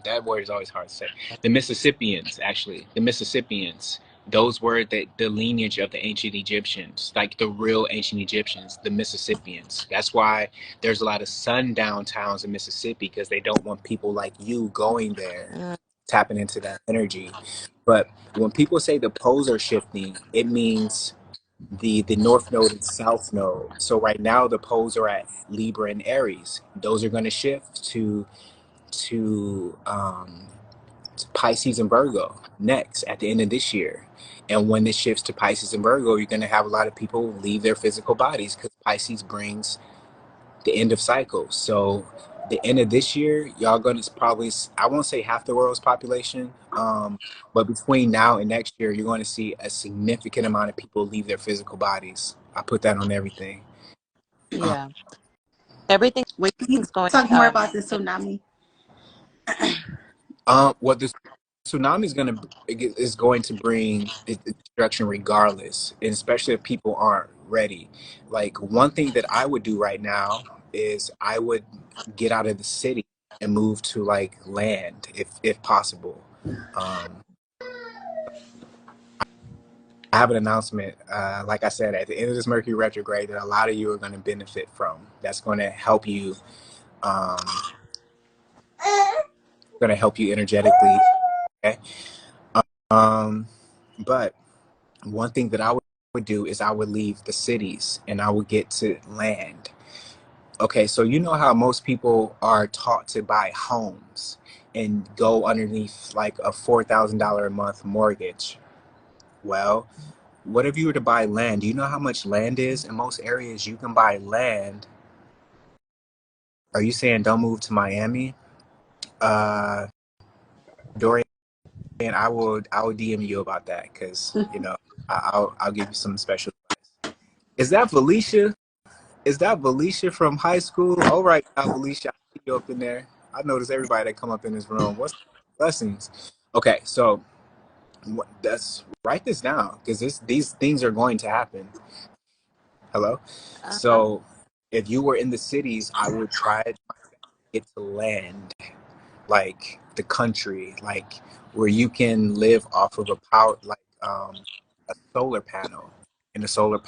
That word is always hard to say. The Mississippians, actually. The Mississippians. Those were the lineage of the ancient Egyptians, like the real ancient Egyptians, the Mississippians. That's why there's a lot of sundown towns in Mississippi, because they don't want people like you going there, Mm. tapping into that energy. But when people say the poles are shifting, it means the North Node and South Node. So right now the poles are at Libra and Aries. Those are going to shift to to Pisces and Virgo next at the end of this year. And when this shifts to Pisces and Virgo, you're going to have a lot of people leave their physical bodies, because Pisces brings the end of cycles. So the end of this year, y'all gonna probably, I won't say half the world's population, but between now and next year, you're going to see a significant amount of people leave their physical bodies. I put that on everything. Uh, Yeah. Everything's Wait, can you going. talk more about the tsunami? what the tsunami is going to bring destruction regardless, and especially if people aren't ready. Like, one thing that I would do right now is I would get out of the city and move to, like, land, if possible. Um, I have an announcement. Like I said, at the end of this Mercury retrograde, that a lot of you are going to benefit from. That's going to help you. Going to help you energetically. Okay. Um, but one thing that I would do is I would leave the cities and I would get to land. Okay, so you know how most people are taught to buy homes and go underneath like a $4,000 a month mortgage. Well, what if you were to buy land? Do you know how much land is? In most areas, you can buy land. Are you saying don't move to Miami? Uh, Dorian, I will DM you about that because I'll give you some special advice. Is that Felicia? Is that Felicia from high school? All right, now Felicia, I see you up in there. I notice everybody that come up in this room. What's blessings? Okay, so that's write this down because these things are going to happen. Hello. Uh-huh. So if you were in the cities, I would try to get to land, like the country, like where you can live off of a power, like a solar panel, and a solar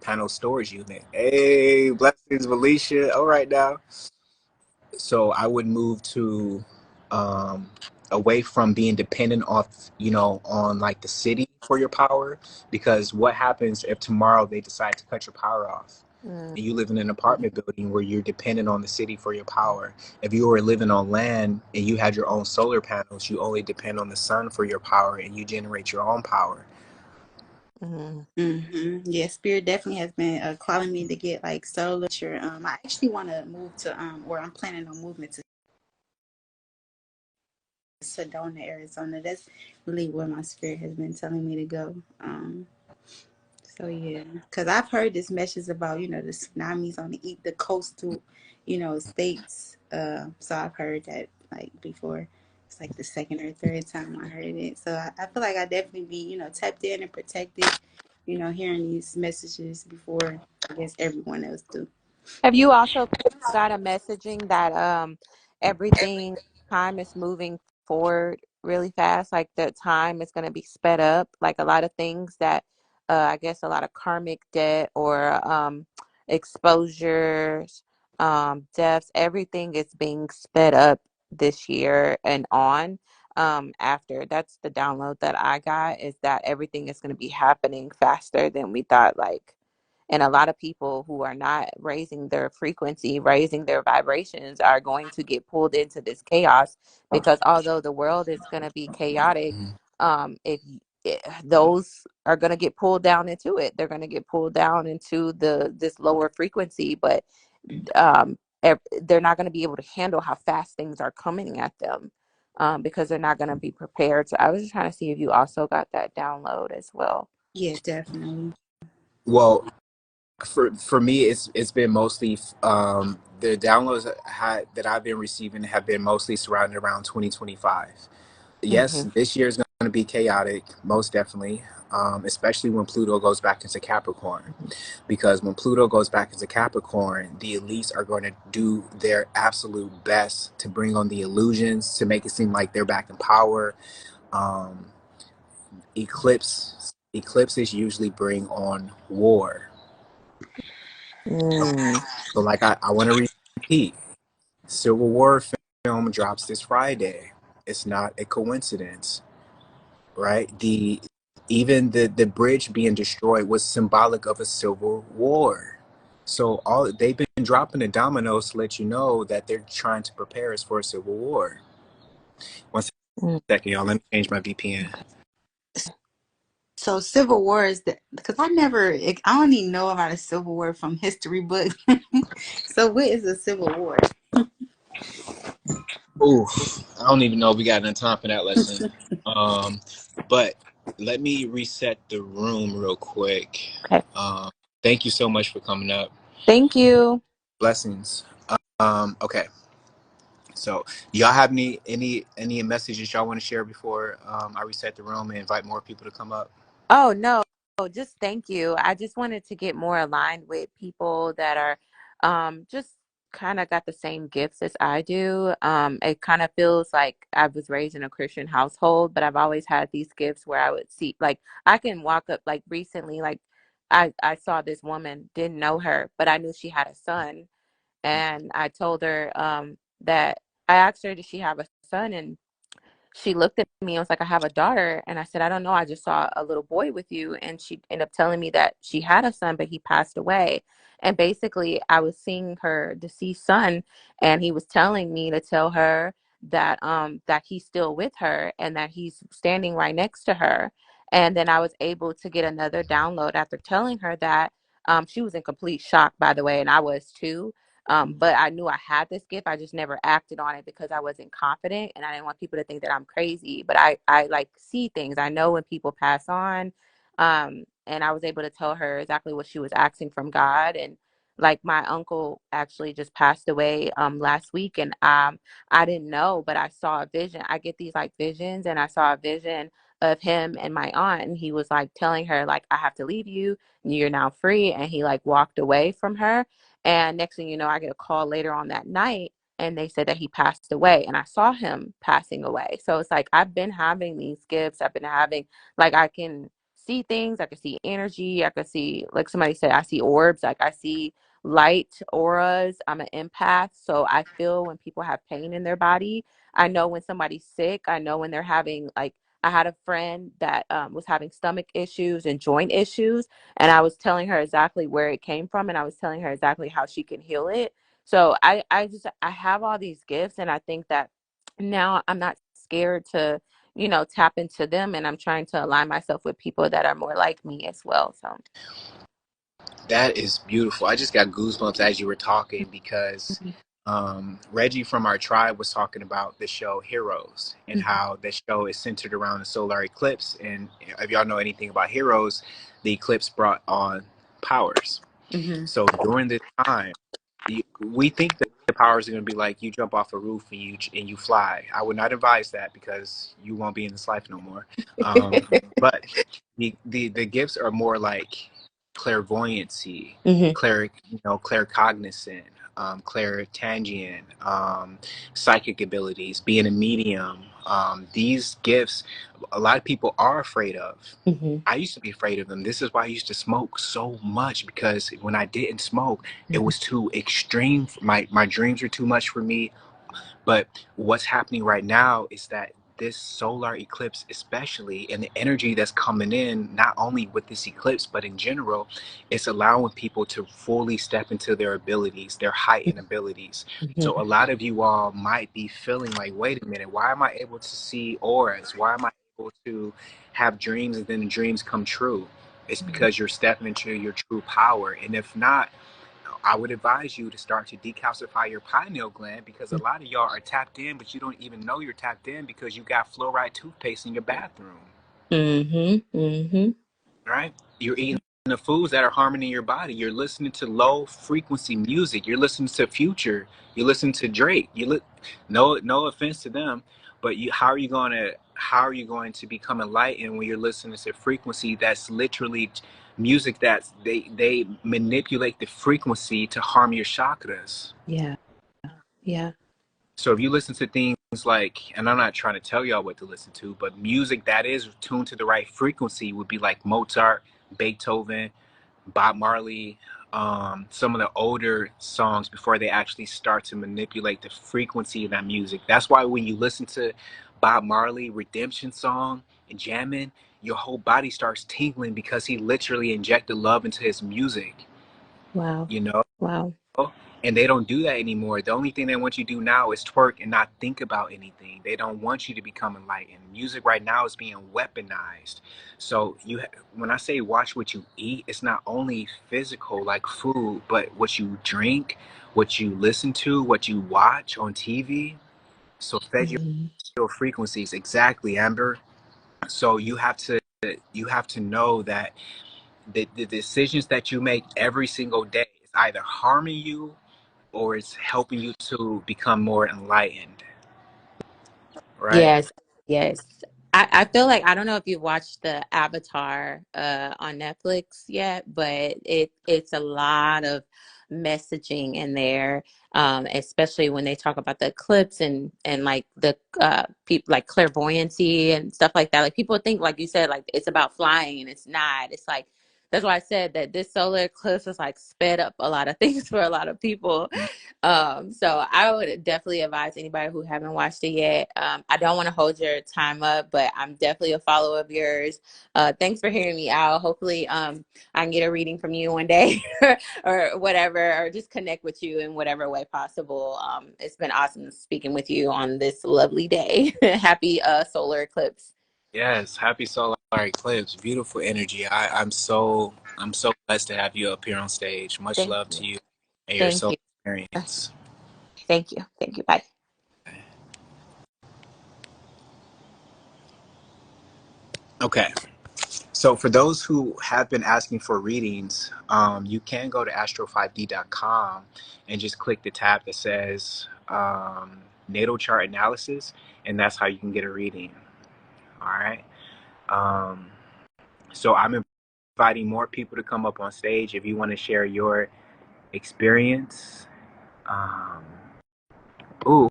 panel storage unit. Hey, blessings, Felicia. All right now. So I would move to um, away from being dependent off, on like the city for your power. Because what happens if tomorrow they decide to cut your power off? Mm, And you live in an apartment building where you're dependent on the city for your power. If you were living on land and you had your own solar panels, you only depend on the sun for your power and you generate your own power. mm, Yeah, Spirit definitely has been calling me to get like solar. I actually want to move to or I'm planning on moving to Sedona, Arizona. That's really where my spirit has been telling me to go. So yeah, because I've heard this message about the tsunamis on the coastal, states. So I've heard that like before. It's like the second or third time I heard it. So I feel like I definitely be tapped in and protected. Hearing these messages before I guess everyone else do. have you also got a messaging that everything time is moving forward really fast? Like the time is going to be sped up. Like a lot of things that I guess a lot of karmic debt or exposures, deaths, everything is being sped up this year and on. After that's the download that I got is that everything is going to be happening faster than we thought. Like, and a lot of people who are not raising their frequency, raising their vibrations, are going to get pulled into this chaos because although the world is going to be chaotic, if those are going to get pulled down into it, they're going to get pulled down into this lower frequency, but they're not going to be able to handle how fast things are coming at them because they're not going to be prepared. So I was just trying to see if you also got that download as well. Yeah, definitely. Well, for me, it's been mostly the downloads that I've been receiving have been mostly surrounded around 2025. Yes, Hmm. this year is going to be chaotic, most definitely, especially when Pluto goes back into Capricorn. Because when Pluto goes back into Capricorn, the elites are going to do their absolute best to bring on the illusions, to make it seem like they're back in power. Um, eclipses usually bring on war. Mm. So, like, I want to repeat, Civil War film drops this Friday. It's not a coincidence, right? The bridge being destroyed was symbolic of a civil war. So all they've been dropping the dominoes to let you know that they're trying to prepare us for a civil war. One Mm. second, y'all. Let me change my VPN. So Civil War is because I don't even know about a Civil War from history books. So what is a Civil War? Ooh, I don't even know if we got enough time for that lesson. Um, but let me reset the room real quick. Okay. Um, thank you so much for coming up. Thank you. Blessings. Okay. So, y'all have any messages y'all want to share before I reset the room and invite more people to come up? Oh, no. Just thank you. I just wanted to get more aligned with people that are just kind of got the same gifts as I do. It kind of feels like I was raised in a Christian household, but I've always had these gifts where I would see, like, I can walk up, like, recently, like, I saw this woman, didn't know her, but I knew she had a son. And I told her that I asked her, did she have a son? And she looked at me and was like, I have a daughter. And I said, I don't know. I just saw a little boy with you. And she ended up telling me that she had a son, but he passed away. And basically, I was seeing her deceased son, and he was telling me to tell her that he's still with her and that he's standing right next to her. And then I was able to get another download after telling her that. She was in complete shock, by the way, and I was too. But I knew I had this gift. I just never acted on it because I wasn't confident and I didn't want people to think that I'm crazy. But I like see things. I know when people pass on. And I was able to tell her exactly what she was asking from God. And like my uncle actually just passed away last week, and I didn't know, but I saw a vision. I get these like visions, and I saw a vision of him and my aunt, and he was like telling her like, I have to leave you, you're now free. And he like walked away from her, and next thing you know, I get a call later on that night, and they said that he passed away, and I saw him passing away. So it's like I've been having these gifts. I've been having, like, I can see things, I can see energy, I can see, like somebody said, I see orbs, like I see light auras. I'm an empath, so I feel when people have pain in their body. I know when somebody's sick. I know when they're having, like, I had a friend that was having stomach issues and joint issues, and I was telling her exactly where it came from, and I was telling her exactly how she can heal it. So I have all these gifts, and I think that now I'm not scared to, tap into them, and I'm trying to align myself with people that are more like me as well. So That is beautiful. I just got goosebumps as you were talking because Reggie from our tribe was talking about the show Heroes and how the show is centered around the solar eclipse. And if y'all know anything about Heroes, the eclipse brought on powers. hmm So during this time, we think that the powers are going to be like you jump off a roof and you fly. I would not advise that because you won't be in this life no more. But the gifts are more like clairvoyancy, hmm claircognizant, clairtangent, psychic abilities, being a medium. These gifts, a lot of people are afraid of. hmm I used to be afraid of them. This is why I used to smoke so much, because when I didn't smoke, it was too extreme. My dreams were too much for me. But what's happening right now is that this solar eclipse, especially, and the energy that's coming in, not only with this eclipse, but in general, it's allowing people to fully step into their abilities, their heightened abilities. So a lot of you all might be feeling like, wait a minute, why am I able to see auras? Why am I able to have dreams and then the dreams come true? It's because you're stepping into your true power. And if not, I would advise you to start to decalcify your pineal gland, because a lot of y'all are tapped in, but you don't even know you're tapped in because you got fluoride toothpaste in your bathroom, hmm hmm right? You're eating the foods that are harming your body. You're listening to low frequency music. You're listening to Future. You listen to Drake. No offense to them, but how are you going to become enlightened when you're listening to frequency that's literally music that they manipulate the frequency to harm your chakras. Yeah. Yeah. So if you listen to things like, and I'm not trying to tell y'all what to listen to, but music that is tuned to the right frequency would be like Mozart, Beethoven, Bob Marley, some of the older songs before they actually start to manipulate the frequency of that music. That's why when you listen to Bob Marley Redemption song and jamming, your whole body starts tingling because he literally injected love into his music, Wow. you know? Wow. And they don't do that anymore. The only thing they want you to do now is twerk and not think about anything. They don't want you to become enlightened. Music right now is being weaponized. So when I say watch what you eat, it's not only physical like food, but what you drink, what you listen to, what you watch on TV. So fed hmm your frequencies. Exactly, Amber. So you have to know that the decisions that you make every single day is either harming you or it's helping you to become more enlightened, right? Yes. Yes. I feel like I don't know if you've watched the Avatar on Netflix yet, but it's a lot of messaging in there, especially when they talk about the eclipse and like the people like clairvoyancy and stuff like that. Like people think, like you said, like it's about flying, and it's not. It's like that's why I said that this solar eclipse has like sped up a lot of things for a lot of people. So I would definitely advise anybody who haven't watched it yet. I don't want to hold your time up, but I'm definitely a follower of yours. Thanks for hearing me out. Hopefully, I can get a reading from you one day or whatever, or just connect with you in whatever way possible. It's been awesome speaking with you on this lovely day. Happy solar eclipse. Yes, happy solar eclipse. Beautiful energy. I'm so blessed to have you up here on stage. Much Thank love you. to you and your Thank solar you. experience. Thank you. Thank you. Bye. Okay. So for those who have been asking for readings, you can go to astro5d.com and just click the tab that says natal chart analysis, and that's how you can get a reading. All right. Um, so I'm inviting more people to come up on stage if you want to share your experience. Um, ooh,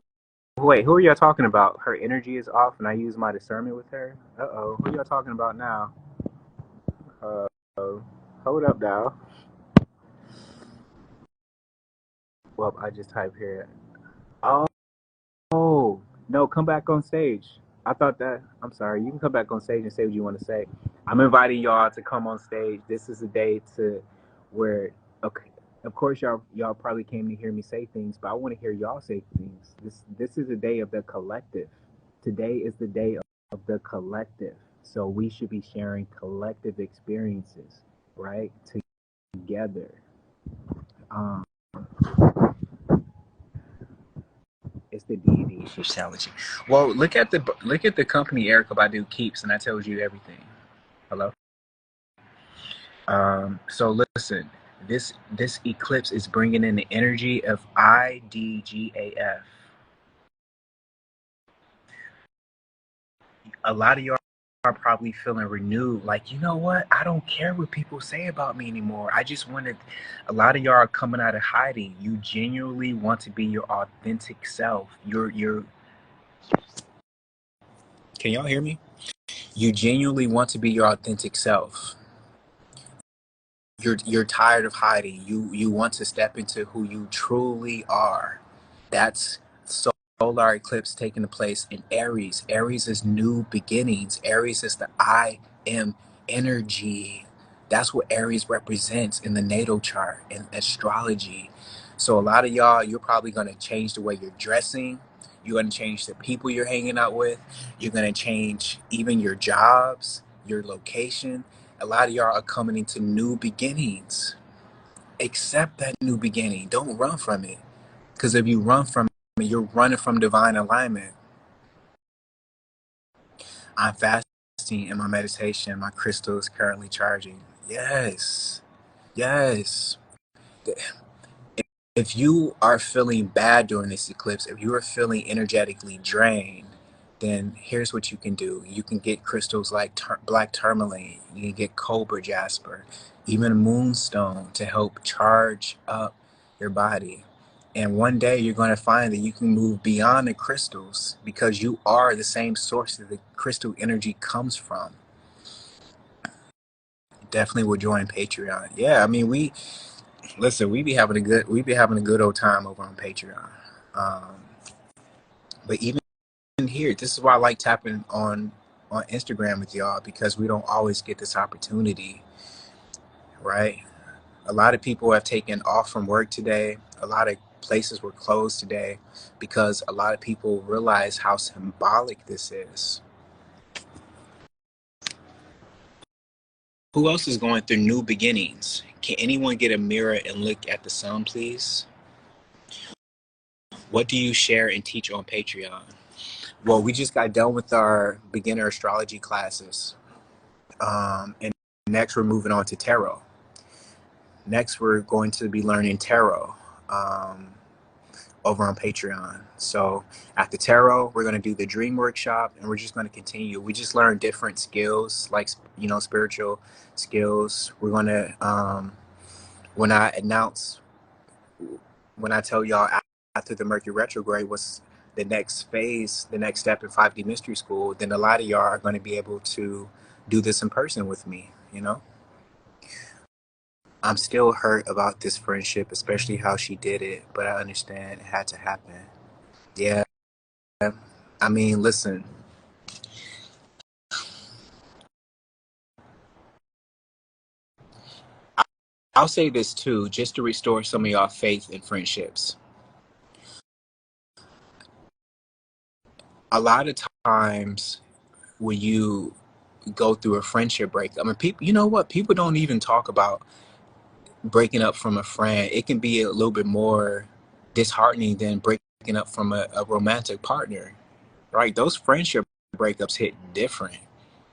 wait, who are y'all talking about? Her energy is off, and I use my discernment with her. Uh-oh, who y'all talking about now? Uh, hold up now. Well, I just typed here. Oh, no, come back on stage. I thought that, I'm sorry, you can come back on stage and say what you want to say. I'm inviting y'all to come on stage. This is a day to where, okay, of course y'all probably came to hear me say things, but I want to hear y'all say things. This is a day of the collective. Today is the day of the collective. So we should be sharing collective experiences, right? Together. Um, It's the deity she's challenging. Well, look at the company Erica Badu keeps, and that tells you everything. Hello. So listen, this eclipse is bringing in the energy of IDGAF. A lot of y'all are probably feeling renewed, like, you know what? I don't care what people say about me anymore. I just wanted. A lot of y'all are coming out of hiding. You genuinely want to be your authentic self. You're. Can y'all hear me? You genuinely want to be your authentic self. You're tired of hiding. You want to step into who you truly are. That's solar eclipse taking place in Aries. Aries is new beginnings. Aries is the I am energy. That's what Aries represents in the natal chart in astrology. So a lot of y'all, you're probably going to change the way you're dressing. You're going to change the people you're hanging out with. You're going to change even your jobs, your location. A lot of y'all are coming into new beginnings. Accept that new beginning. Don't run from it. Because if you run from it, you're running from divine alignment. I'm fasting in my meditation. My crystal is currently charging. Yes. Yes. If you are feeling bad during this eclipse, if you are feeling energetically drained, then here's what you can do. You can get crystals like black tourmaline. You can get cobra jasper, even moonstone to help charge up your body. And one day you're going to find that you can move beyond the crystals because you are the same source that the crystal energy comes from. Definitely will join Patreon. Yeah, I mean, listen, we be having a good old time over on Patreon. Um, but even here, this is why I like tapping on Instagram with y'all, because we don't always get this opportunity, right? A lot of people have taken off from work today. A lot of places were closed today because a lot of people realize how symbolic this is. Who else is going through new beginnings? Can anyone get a mirror and look at the sun, please? What do you share and teach on Patreon? Well, we just got done with our beginner astrology classes. And next we're moving on to tarot. Next we're going to be learning tarot. Um, over on Patreon. So after tarot, we're going to do the dream workshop, and we're just going to continue. We just learn different skills, like, you know, spiritual skills. We're going to, when I announce, when I tell y'all after the Mercury retrograde was the next phase, the next step in 5D Mystery School, then a lot of y'all are going to be able to do this in person with me, you know? I'm still hurt about this friendship, especially how she did it, but I understand it had to happen. Yeah, I mean, listen, I'll say this too, just to restore some of y'all faith in friendships. A lot of times when you go through a friendship break, I mean, people, you know what? People don't even talk about breaking up from a friend. It can be a little bit more disheartening than breaking up from a romantic partner, right? Those friendship breakups hit different.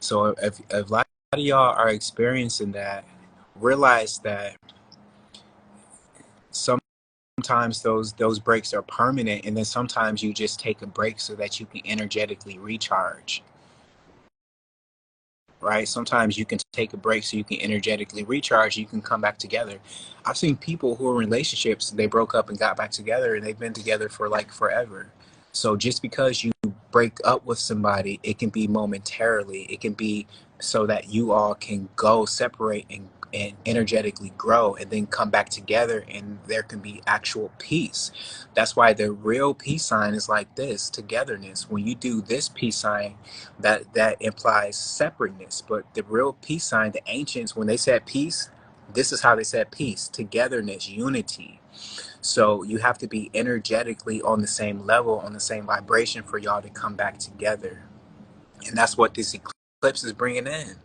So if a lot of y'all are experiencing that, realize that sometimes those breaks are permanent, and then sometimes you just take a break so that you can energetically recharge. Right? Sometimes you can take a break so you can energetically recharge. You can come back together. I've seen people who are in relationships, they broke up and got back together, and they've been together for like forever. So just because you break up with somebody, it can be momentarily. It can be so that you all can go separate and energetically grow and then come back together, and there can be actual peace. That's why the real peace sign is like this: togetherness. When you do this peace sign, that implies separateness. But the real peace sign, the ancients, when they said peace, this is how they said peace: togetherness, unity. So you have to be energetically on the same level, on the same vibration for y'all to come back together. And that's what this eclipse is bringing in.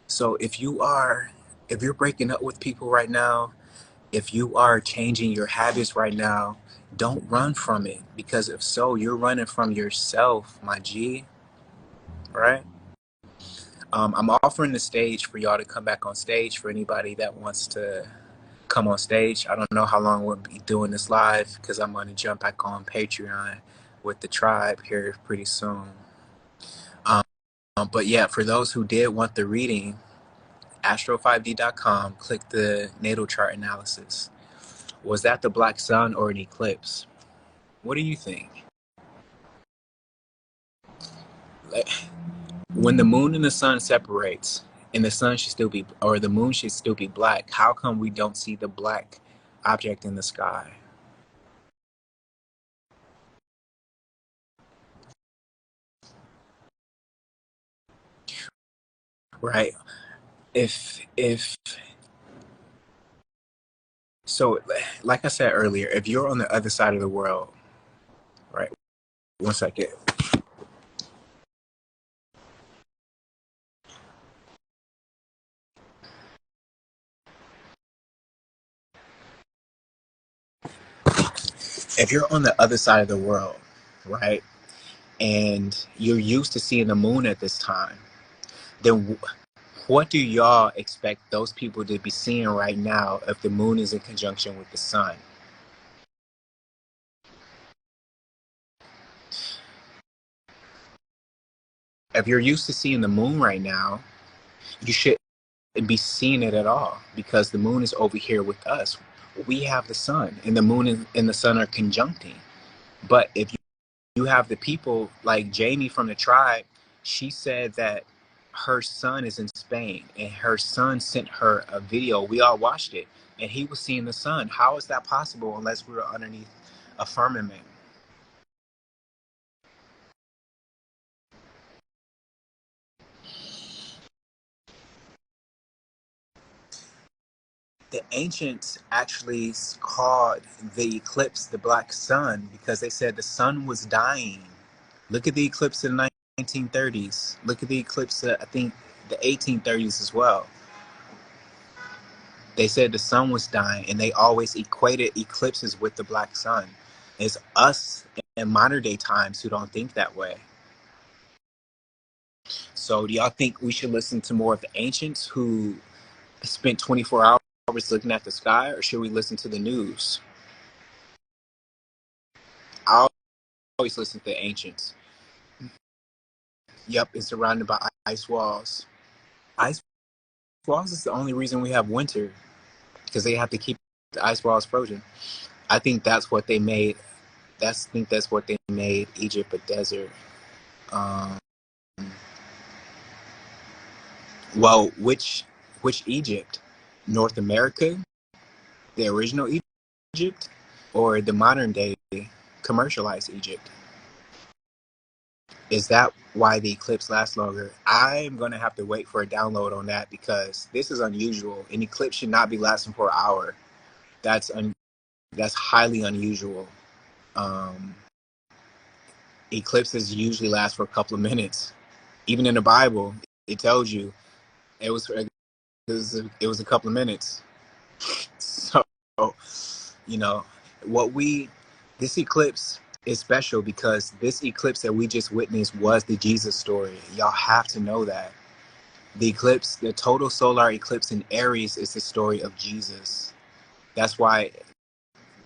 So if you're breaking up with people right now, if you are changing your habits right now, don't run from it, because if so, you're running from yourself, my G, right? I'm offering the stage for y'all to come back on stage for anybody that wants to come on stage. I don't know how long we'll be doing this live, because I'm going to jump back on Patreon with the tribe here pretty soon. But yeah, for those who did want the reading, astro5d.com, click the natal chart analysis. Was that the black sun or an eclipse? What do you think? When the moon and the sun separates, and the sun should still be, or the moon should still be black, how come we don't see the black object in the sky? Right? If so, like I said earlier, if you're on the other side of the world, right? One second. If you're on the other side of the world, right, and you're used to seeing the moon at this time, then what do y'all expect those people to be seeing right now if the moon is in conjunction with the sun? If you're used to seeing the moon right now, you shouldn't be seeing it at all, because the moon is over here with us. We have the sun, and the moon and the sun are conjuncting. But if you have the people like Jamie from the tribe, she said that her son is in Spain, and her son sent her a video. We all watched it, and he was seeing the sun. How is that possible unless we were underneath a firmament? The ancients actually called the eclipse the black sun because they said the sun was dying. Look at the eclipse in the 1930s. Look at the eclipse, I think, the 1830s as well. They said the sun was dying, and they always equated eclipses with the black sun. It's us in modern day times who don't think that way. So do y'all think we should listen to more of the ancients who spent 24 hours looking at the sky, or should we listen to the news? I always listen to the ancients. Yep, it's surrounded by ice walls. Ice walls is the only reason we have winter, because they have to keep the ice walls frozen. I think that's what they made. That's what they made Egypt a desert. Um, well, which Egypt? North America, the original Egypt, or the modern day commercialized Egypt? Is that why the eclipse lasts longer? I'm gonna have to wait for a download on that, because this is unusual. An eclipse should not be lasting for an hour. That's highly unusual. Um, Eclipses usually last for a couple of minutes. Even in the Bible, it tells you it was it was a couple of minutes. So, you know, what we this eclipse is special because this eclipse that we just witnessed was the Jesus story. Y'all have to know that. The eclipse, the total solar eclipse in Aries, is the story of Jesus. That's why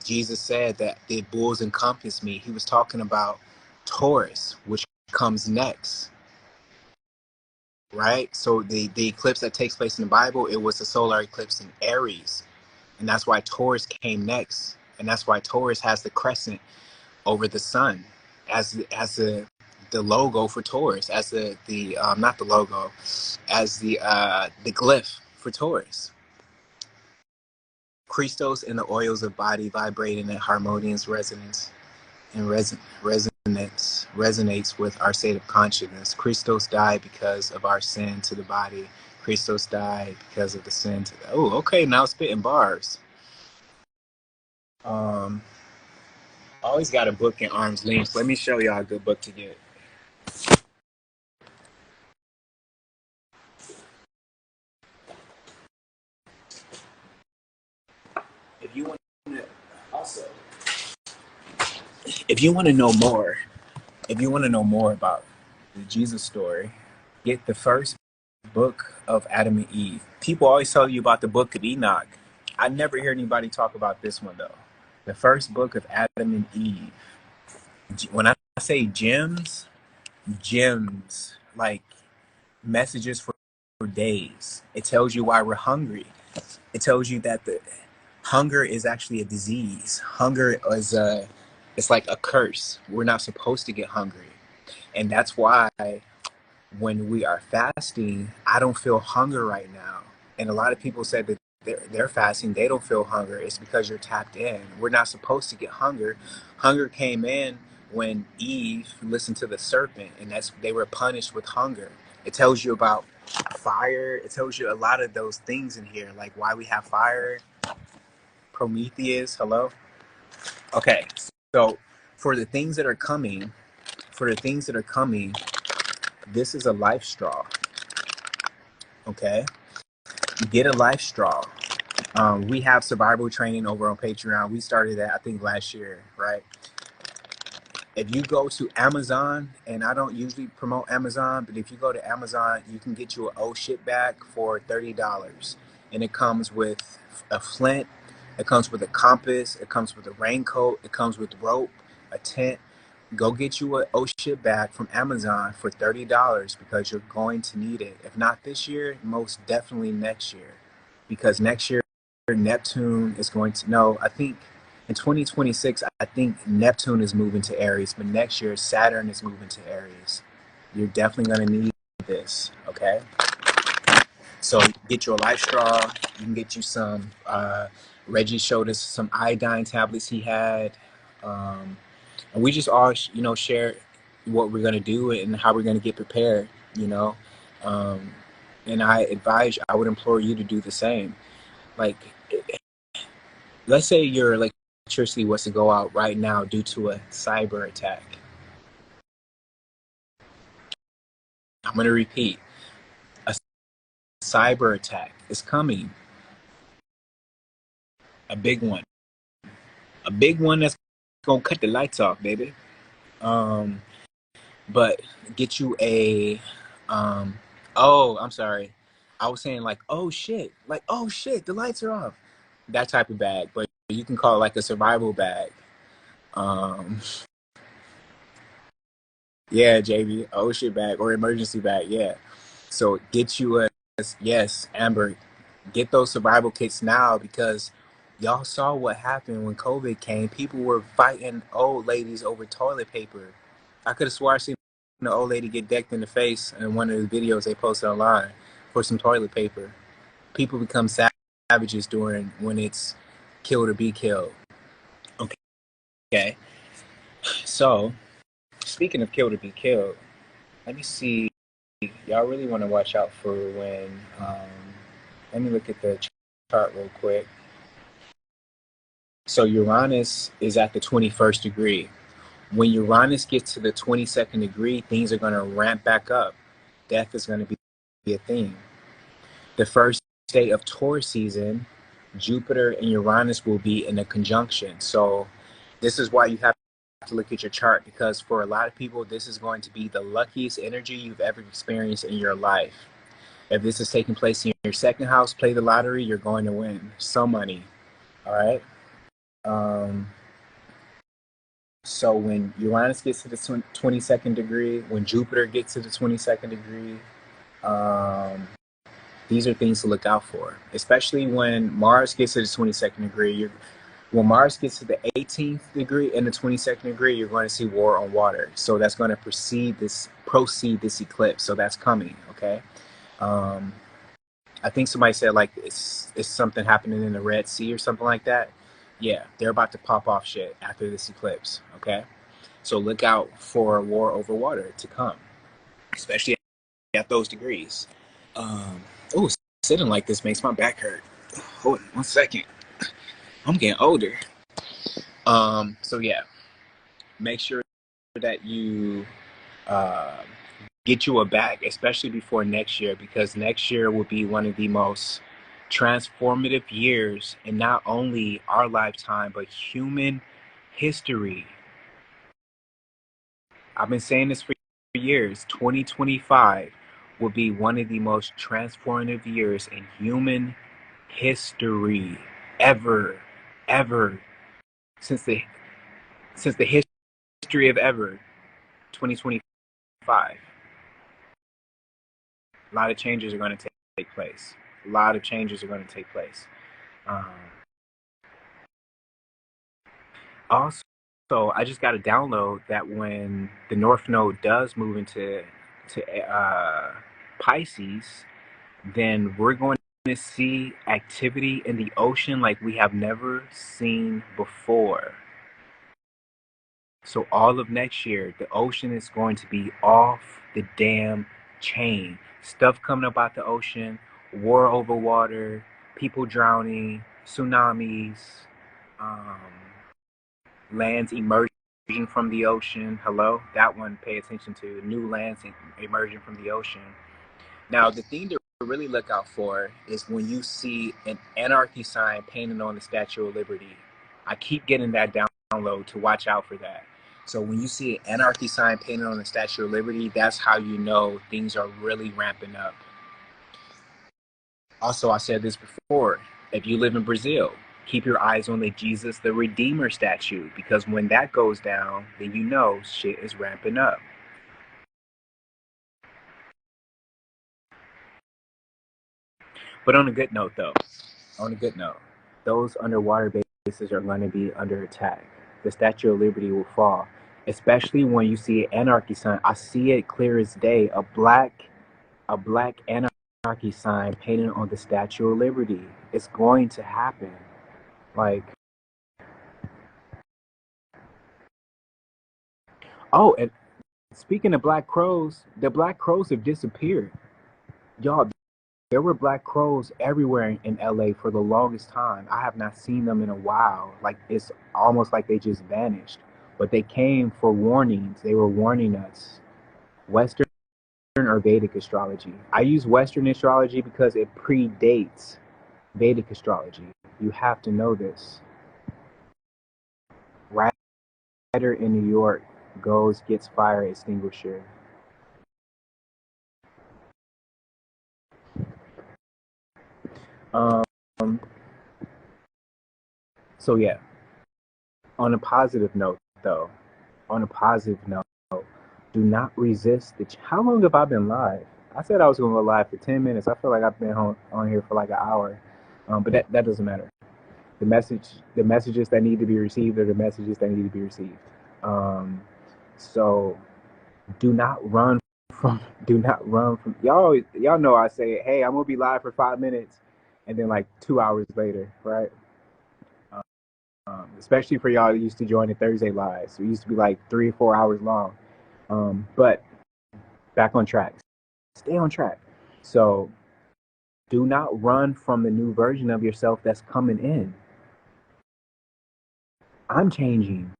Jesus said that the bulls encompass me. He was talking about Taurus, which comes next, right? So the eclipse that takes place in the Bible, it was a solar eclipse in Aries. And that's why Taurus came next. And that's why Taurus has the crescent over the sun as the logo for Taurus, as the not the logo, as the glyph for Taurus. Christos and the oils of body vibrating in harmonious resonance and resonance resonates with our state of consciousness. Christos died because of our sin to the body. Christos died because of the sin to the... Oh, okay, now spitting bars. Always got a book in arm's length. Let me show y'all a good book to get. If you want to also, if you want to know more, if you want to know more about the Jesus story, get the first book of Adam and Eve. People always tell you about the book of Enoch. I never hear anybody talk about this one though. The first book of Adam and Eve. When I say gems, gems like messages for days. It tells you why we're hungry. It tells you that the hunger is actually a disease. Hunger is it's like a curse. We're not supposed to get hungry. And that's why when we are fasting, I don't feel hunger right now. And a lot of people said that they're fasting, they don't feel hunger. It's because you're tapped in. We're not supposed to get hunger. Hunger came in when Eve listened to the serpent, and they were punished with hunger. It tells you about fire. It tells you a lot of those things in here, like why we have fire. Prometheus, hello. Okay, so for the things that are coming, this is a life straw. Okay, get a life straw. We have survival training over on Patreon. We started that I think last year, right? If you go to Amazon, and I don't usually promote Amazon, but if you go to Amazon, you can get you an old shit bag for $30, and it comes with a flint, it comes with a compass, it comes with a raincoat, it comes with rope, a tent. Go get you an old shit bag from Amazon for $30 because you're going to need it. If not this year, most definitely next year, because next year Neptune is going to... No, I think in 2026, I think Neptune is moving to Aries, but next year Saturn is moving to Aries. You're definitely going to need this, okay? So get you a life straw. You can get you some... Reggie showed us some iodine tablets he had. And we just all, share what we're going to do and how we're going to get prepared, And I would implore you to do the same. Like, let's say your electricity was to go out right now due to a cyber attack. I'm going to repeat. A cyber attack is coming. A big one. A big one that's going to cut the lights off, baby. But get you a... oh, I'm sorry. I was saying oh shit, the lights are off. That type of bag, but you can call it like a survival bag. Yeah, JB, ocean bag or emergency bag. Yeah. So get you a, yes, Amber, get those survival kits now because y'all saw what happened when COVID came. People were fighting old ladies over toilet paper. I could have swore I seen an old lady get decked in the face in one of the videos they posted online for some toilet paper. People become savages during when it's killed or be killed. Okay. So speaking of killed or be killed, let me see. Y'all really want to watch out for when. Let me look at the chart real quick. So Uranus is at the 21st degree. When Uranus gets to the 22nd degree, things are going to ramp back up. Death is going to be a theme. The first day of Taurus season, Jupiter and Uranus will be in a conjunction. So this is why you have to look at your chart because for a lot of people, this is going to be the luckiest energy you've ever experienced in your life. If this is taking place in your second house, play the lottery, you're going to win some money. All right. Um, so when Uranus gets to the 22nd degree, when Jupiter gets to the 22nd degree, um, these are things to look out for, especially when Mars gets to the 22nd degree. When Mars gets to the 18th degree and the 22nd degree, you're going to see war on water. So that's going to proceed this eclipse. So that's coming. Okay. Um, I think somebody said like it's something happening in the Red Sea or something like that. Yeah, they're about to pop off shit after this eclipse. Okay, so look out for a war over water to come, especially at those degrees. Oh, sitting like this makes my back hurt. Hold on 1 second. I'm getting older. So yeah, make sure that you uh, get you a bag, especially before next year, because next year will be one of the most transformative years in not only our lifetime, but human history. I've been saying this for years. 2025 will be one of the most transformative years in human history ever, ever, since the history of ever. 2025. A lot of changes are going to take place. A lot of changes are going to take place. Um, Also, I just got a download that when the North Node does move into Pisces, then we're going to see activity in the ocean like we have never seen before. So all of next year, the ocean is going to be off the damn chain. Stuff coming up out the ocean, war over water, people drowning, tsunamis, um, lands emerging from the ocean. Hello, that one. Pay attention to new lands emerging from the ocean. Now, the thing to really look out for is when you see an anarchy sign painted on the Statue of Liberty. I keep getting that download to watch out for that. So when you see an anarchy sign painted on the Statue of Liberty, that's how you know things are really ramping up. Also, I said this before, if you live in Brazil, keep your eyes on the Jesus the Redeemer statue, because when that goes down, then you know shit is ramping up. But on a good note, though, on a good note, those underwater bases are going to be under attack. The Statue of Liberty will fall, especially when you see an anarchy sign. I see it clear as day, a black anarchy sign painted on the Statue of Liberty. It's going to happen. Like, oh, and speaking of black crows, the black crows have disappeared. Y'all, there were black crows everywhere in LA for the longest time. I have not seen them in a while. Like, it's almost like they just vanished. But they came for warnings. They were warning us. Western or Vedic astrology. I use Western astrology because it predates Vedic astrology. You have to know this. Writer in New York gets fire extinguisher. Um, so yeah, on a positive note, though, on a positive note, Do not resist the. How long have I been live? I said I was going to go live for 10 minutes. I feel like I've been on here for like an hour, but that doesn't matter. The messages that need to be received are the messages that need to be received. Um, so do not run do not run from y'all know I say, hey, I'm gonna be live for 5 minutes, and then like 2 hours later, right? Especially for y'all who used to join the Thursday lives, we used to be like 3 or 4 hours long. But back on track, stay on track. So do not run from the new version of yourself that's coming in. I'm changing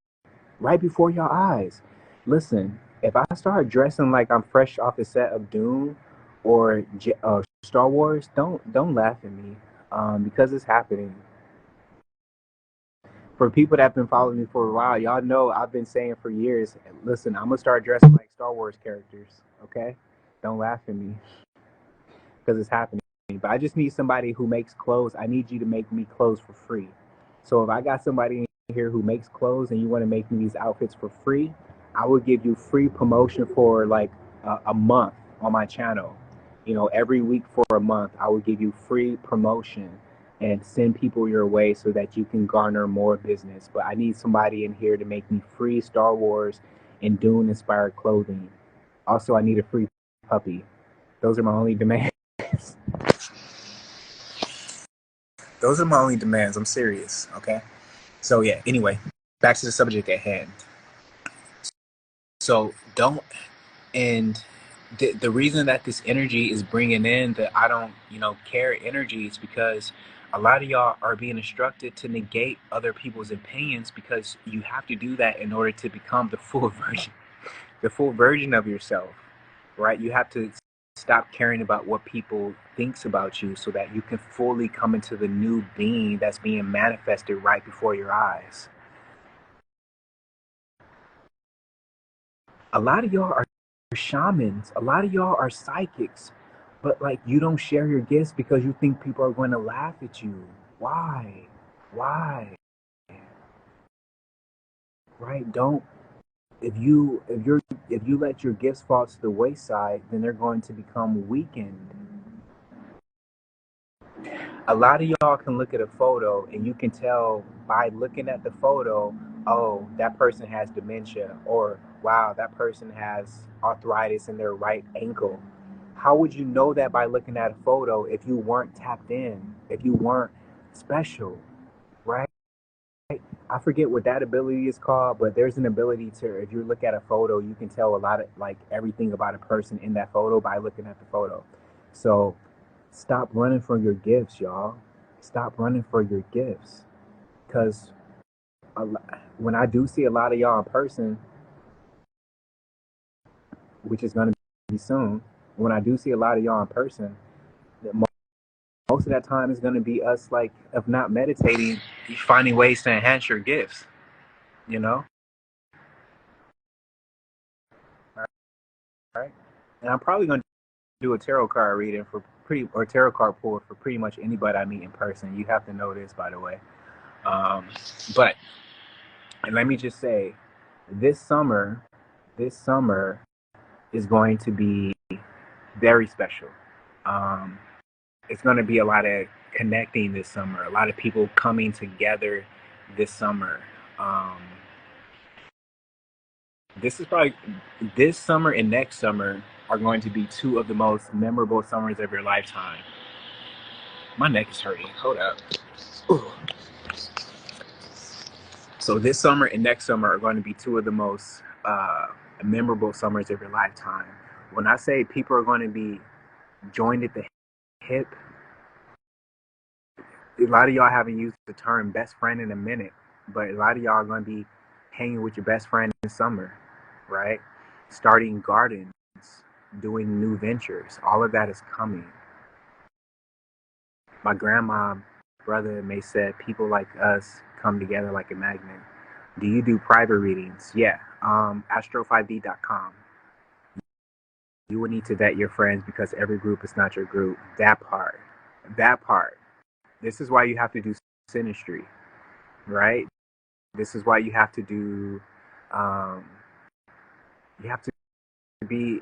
right before your eyes. Listen, if I start dressing like I'm fresh off the set of Doom or Star Wars, don't laugh at me, because it's happening. For people that have been following me for a while, y'all know I've been saying for years, listen, I'm gonna start dressing like Star Wars characters. Okay, don't laugh at me because it's happening. But I just need somebody who makes clothes. I need you to make me clothes for free. So if I got somebody in here who makes clothes and you want to make me these outfits for free, I will give you free promotion for like a month on my channel. You know, every week for a month, I will give you free promotion and send people your way so that you can garner more business. But I need somebody in here to make me free Star Wars and Dune inspired clothing. Also, I need a free puppy. Those are my only demands. Those are my only demands. I'm serious. Okay. So yeah. Anyway, back to the subject at hand. So don't. And the reason that this energy is bringing in that I don't, care energy is because a lot of y'all are being instructed to negate other people's opinions because you have to do that in order to become the full version of yourself, right? You have to stop caring about what people thinks about you so that you can fully come into the new being that's being manifested right before your eyes. A lot of y'all are shamans, a lot of y'all are psychics, but like you don't share your gifts because you think people are going to laugh at you. Why? Right? Don't. If you let your gifts fall to the wayside, then they're going to become weakened. A lot of y'all can look at a photo and you can tell by looking at the photo, oh, that person has dementia, or wow, that person has arthritis in their right ankle. How would you know that by looking at a photo if you weren't tapped in, if you weren't special, right? I forget what that ability is called, but there's an ability to, if you look at a photo, you can tell a lot of like everything about a person in that photo by looking at the photo. So stop running for your gifts, y'all. Stop running for your gifts. Because when I do see a lot of y'all in person, which is going to be soon, when I do see a lot of y'all in person, most of that time is going to be us, like, if not meditating, finding ways to enhance your gifts, you know? All right. And I'm probably going to do a tarot card reading or tarot card pull for pretty much anybody I meet in person. You have to know this, by the way. But and let me just say, this summer, this summer is going to be very special. Um, it's going to be a lot of connecting this summer, a lot of people coming together this summer. Um, this summer and next summer are going to be two of the most memorable summers of your lifetime. My neck is hurting. Hold up. Ooh. So this summer and next summer are going to be two of the most memorable summers of your lifetime. When I say people are going to be joined at the hip, a lot of y'all haven't used the term best friend in a minute, but a lot of y'all are going to be hanging with your best friend in summer, right? Starting gardens, doing new ventures. All of that is coming. My grandma, brother may said people like us come together like a magnet. Do you do private readings? Yeah. Astro5d.com. You will need to vet your friends because every group is not your group. That part. That part. This is why you have to do synastry, right? This is why you have to do, you have to be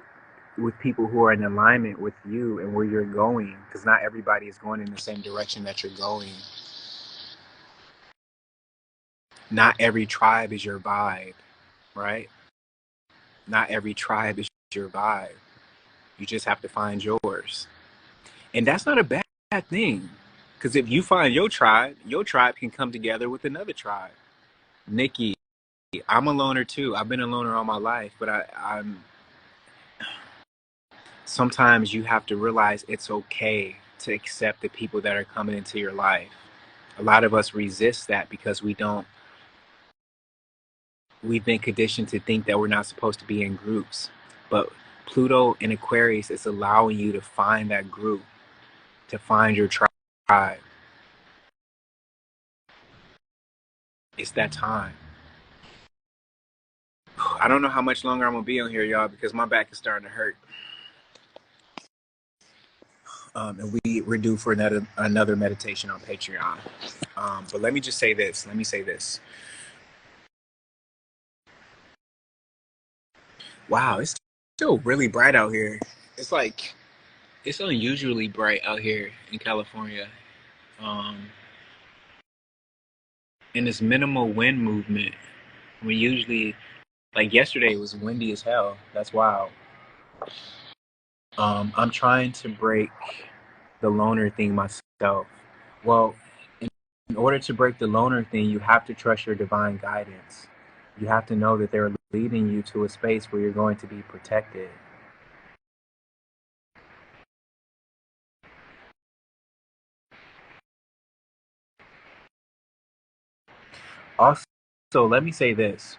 with people who are in alignment with you and where you're going, because not everybody is going in the same direction that you're going. Not every tribe is your vibe, right? Not every tribe is your vibe. You just have to find yours. And that's not a bad thing. Because if you find your tribe can come together with another tribe. Nikki, I'm a loner too. I've been a loner all my life, but I'm sometimes you have to realize it's okay to accept the people that are coming into your life. A lot of us resist that because we've been conditioned to think that we're not supposed to be in groups. But Pluto in Aquarius is allowing you to find that group, to find your tribe. It's that time. I don't know how much longer I'm gonna be on here, y'all, because my back is starting to hurt. And we're due for another meditation on Patreon. But let me just say this. Let me say this. Wow, it's still really bright out here. It's like it's unusually bright out here in California. And this minimal wind movement. We usually, like yesterday, it was windy as hell. That's wild. I'm trying to break the loner thing myself. Well, in order to break the loner thing, you have to trust your divine guidance. You have to know that they're leading you to a space where you're going to be protected. Also, let me say this.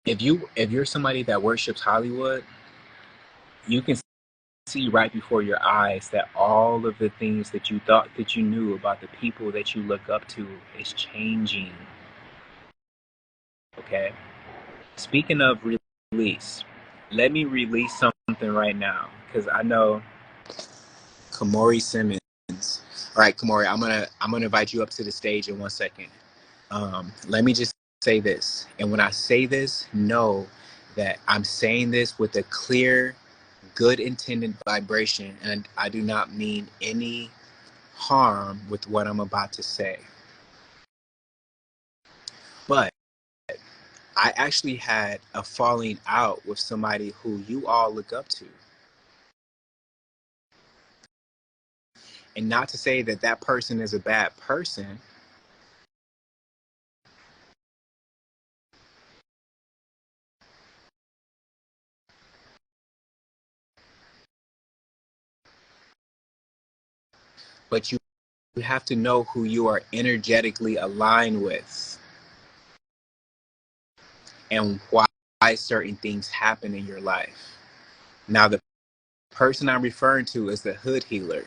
If you're somebody that worships Hollywood, you can see right before your eyes that all of the things that you thought that you knew about the people that you look up to is changing. Okay? Speaking of release, let me release something right now because I know Kamori Simmons. All right, Kamori, I'm gonna invite you up to the stage in 1 second. Let me just say this, and when I say this, know that I'm saying this with a clear, good intended vibration, and I do not mean any harm with what I'm about to say. But I actually had a falling out with somebody who you all look up to. And not to say that that person is a bad person, but you have to know who you are energetically aligned with and why certain things happen in your life. Now, the person I'm referring to is the hood healer.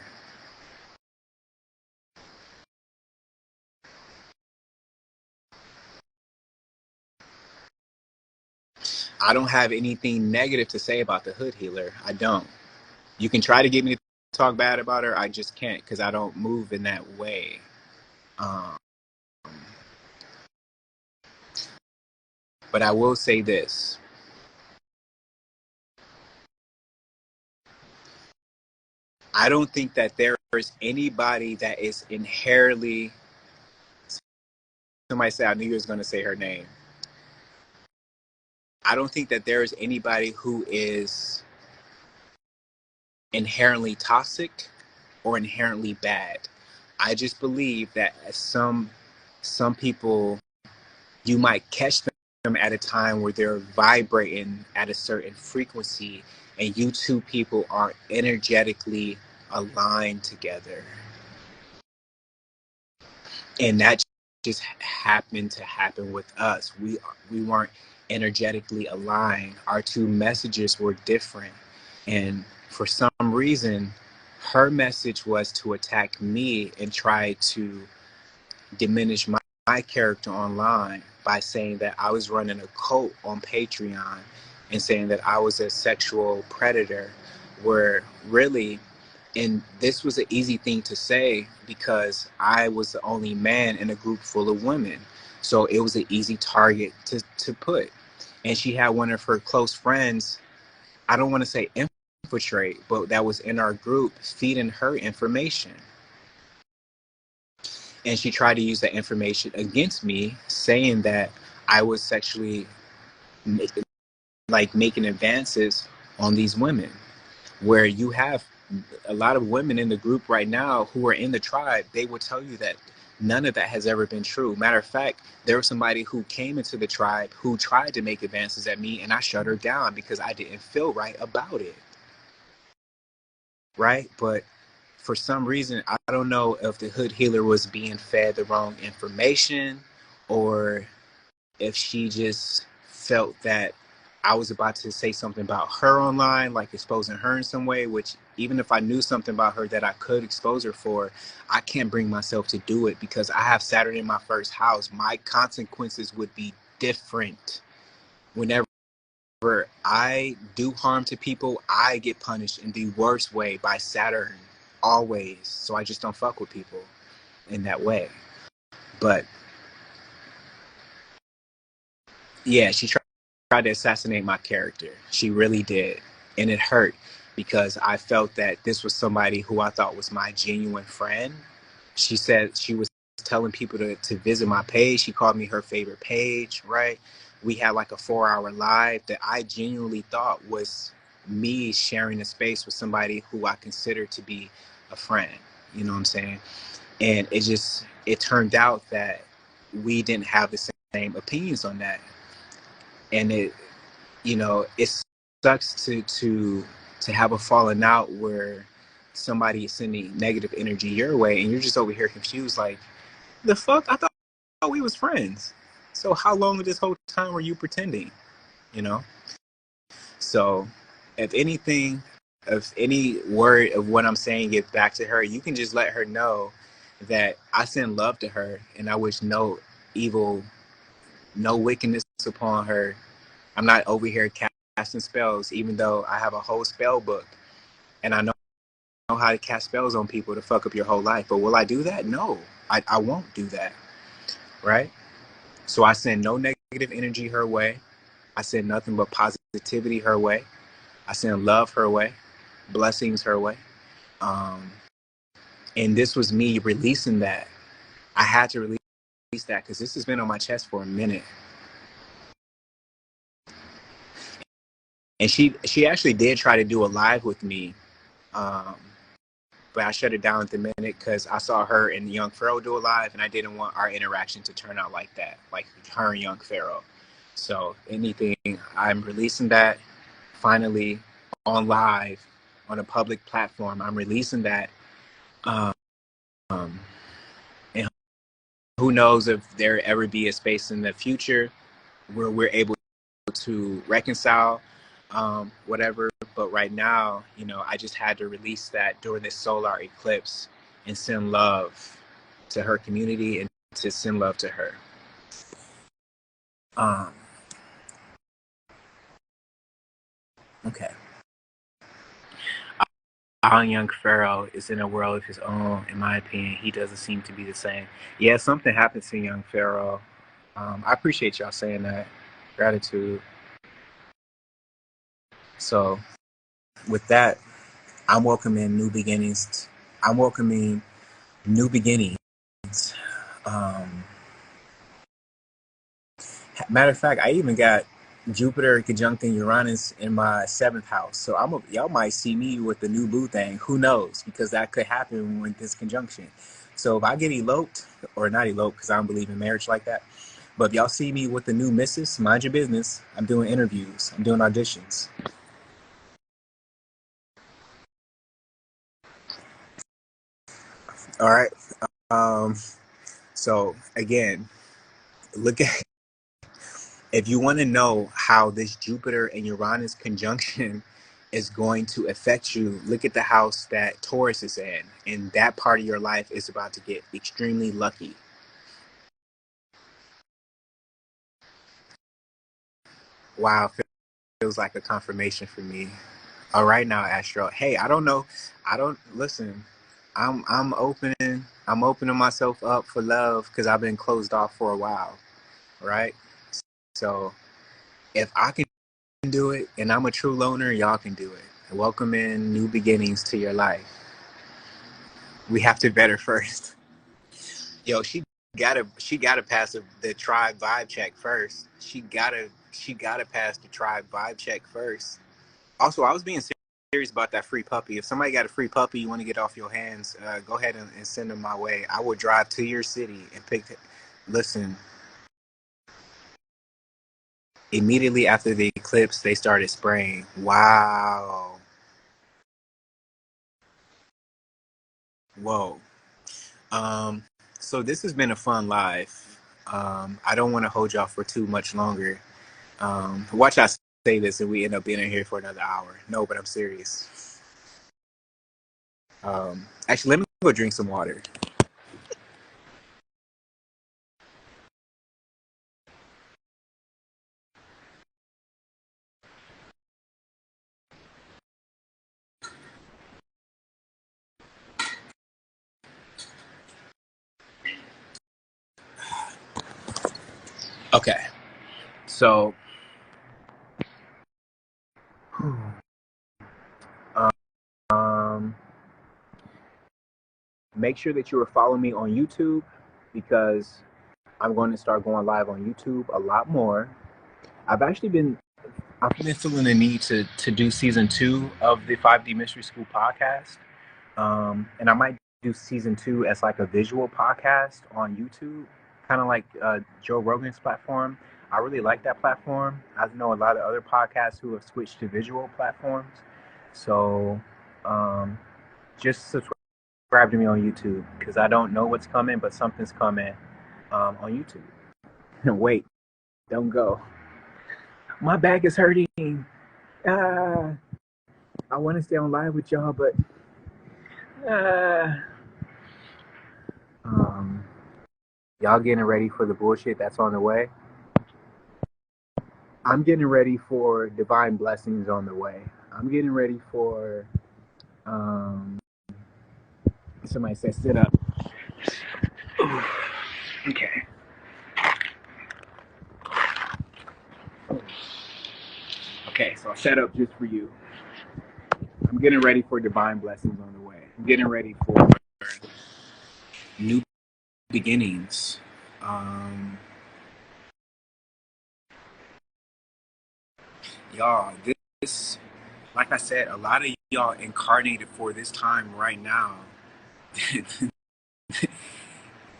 I don't have anything negative to say about the hood healer. I don't. You can try to get me to talk bad about her. I just can't because I don't move in that way. Um, but I will say this. I don't think that there is anybody that is inherently. Somebody said I knew you was going to say her name. I don't think that there is anybody who is inherently toxic or inherently bad. I just believe that some people, you might catch them at a time where they're vibrating at a certain frequency and you two people are energetically aligned together. And that just happened to happen with us. We weren't energetically aligned. Our two messages were different. And for some reason, her message was to attack me and try to diminish my character online by saying that I was running a cult on Patreon and saying that I was a sexual predator, where really, and this was an easy thing to say because I was the only man in a group full of women. So it was an easy target to put. and she had one of her close friends, I don't want to say infiltrate, but that was in our group, feeding her information. And she tried to use that information against me, saying that I was sexually making advances on these women, where you have a lot of women in the group right now who are in the tribe. They will tell you that none of that has ever been true. Matter of fact, there was somebody who came into the tribe who tried to make advances at me, and I shut her down because I didn't feel right about it. Right? But for some reason, I don't know if the hood healer was being fed the wrong information, or if she just felt that I was about to say something about her online, like exposing her in some way, which even if I knew something about her that I could expose her for, I can't bring myself to do it because I have Saturn in my first house. My consequences would be different. Whenever I do harm to people, I get punished in the worst way by Saturn, always. So I just don't fuck with people in that way. But yeah, she tried to assassinate my character. She really did. And it hurt because I felt that this was somebody who I thought was my genuine friend. She said she was telling people to visit my page. She called me her favorite page, right? We had like a 4-hour live that I genuinely thought was me sharing a space with somebody who I consider to be a friend. You know what I'm saying? And it turned out that we didn't have the same opinions on that. And it sucks to have a falling out where somebody is sending negative energy your way and you're just over here confused, like, the fuck, I thought we was friends, so how long of this whole time were you pretending? you know so if anything, if any word of what I'm saying gets back to her, you can just let her know that I send love to her and I wish no evil, no wickedness upon her. I'm not over here casting spells, even though I have a whole spell book and I know how to cast spells on people to fuck up your whole life. But will I do that? No, I won't do that. Right? So I send no negative energy her way. I send nothing but positivity her way. I send love her way, blessings her way. Um, and this was me releasing that. I had to release that because this has been on my chest for a minute. And she actually did try to do a live with me, um, but I shut it down at the minute because I saw her and Young Pharaoh do a live, and I didn't want our interaction to turn out like that, like her and Young Pharaoh. So anything, I'm releasing that finally on live on a public platform. I'm releasing that, um, and who knows if there ever be a space in the future where we're able to reconcile, whatever. But right now, I just had to release that during this solar eclipse and send love to her community and to send love to her. Um, okay. Our young Pharaoh is in a world of his own. In my opinion, he doesn't seem to be the same. Yeah, something happened to young Pharaoh. I appreciate y'all saying that. Gratitude. So, with that, I'm welcoming new beginnings. I'm welcoming new beginnings. Um, Matter of fact, I even got Jupiter conjuncting Uranus in my 7th house. So y'all might see me with the new boo thing. Who knows? Because that could happen with this conjunction. So if I get eloped, or not eloped because I don't believe in marriage like that, but if y'all see me with the new missus, mind your business. I'm doing interviews. I'm doing auditions. All right. Um, so again, look at if you want to know how this Jupiter and Uranus conjunction is going to affect you, look at the house that Taurus is in. And that part of your life is about to get extremely lucky. Wow, feels like a confirmation for me. All right now, Astro. Hey, I don't know. I don't listen. I'm opening. I'm opening myself up for love because I've been closed off for a while. Right. So If I can do it and I'm a true loner, y'all can do it. Welcome in new beginnings to your life. We have to better first. Yo, she gotta pass the tribe vibe check first. She gotta pass the tribe vibe check first. Also, I was being serious about that free puppy. If somebody got a free puppy you want to get off your hands, go ahead and send them my way. I will drive to your city and pick. Listen, immediately after the eclipse, they started spraying. Wow. Whoa. Um, so this has been a fun live. I don't want to hold y'all for too much longer. Watch I say this and we end up being in here for another hour. No, but I'm serious. Actually, let me go drink some water. Okay, so um, make sure that you are following me on YouTube because I'm going to start going live on YouTube a lot more. I've actually been I've been feeling the need to do season 2 of the 5D Mystery School podcast. And I might do season 2 as like a visual podcast on YouTube, kind of like Joe Rogan's platform. I really like that platform. I know a lot of other podcasts who have switched to visual platforms. So just subscribe to me on YouTube because I don't know what's coming, but something's coming on YouTube. Wait, don't go. My back is hurting. Ah, I want to stay on live with y'all, but ah. Um, y'all getting ready for the bullshit that's on the way? I'm getting ready for divine blessings on the way. I'm getting ready for um somebody said sit up. Okay. Okay, so I set up just for you. I'm getting ready for divine blessings on the way. I'm getting ready for new beginnings. Y'all, this like I said, a lot of y'all incarnated for this time right now.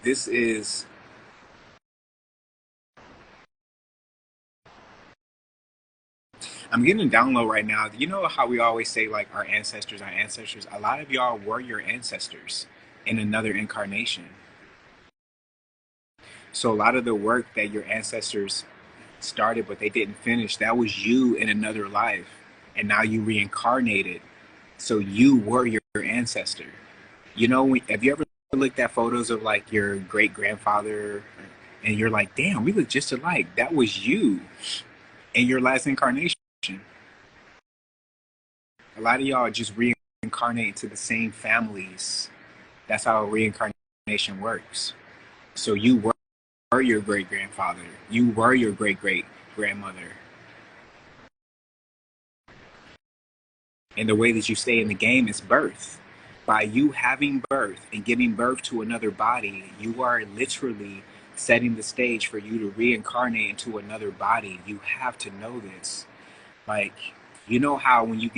This is I'm getting a download right now. You know how we always say like our ancestors, our ancestors? A lot of y'all were your ancestors in another incarnation. So a lot of the work that your ancestors started but they didn't finish, that was you in another life. And now you reincarnated. So you were your ancestor. You know, have you ever looked at photos of like your great grandfather and you're like, damn, we look just alike. That was you in your last incarnation. A lot of y'all just reincarnate into the same families. That's how reincarnation works. So you were your great grandfather. You were your great great grandmother. And the way that you stay in the game is birth. By you having birth and giving birth to another body, you are literally setting the stage for you to reincarnate into another body. You have to know this. Like, you know how when you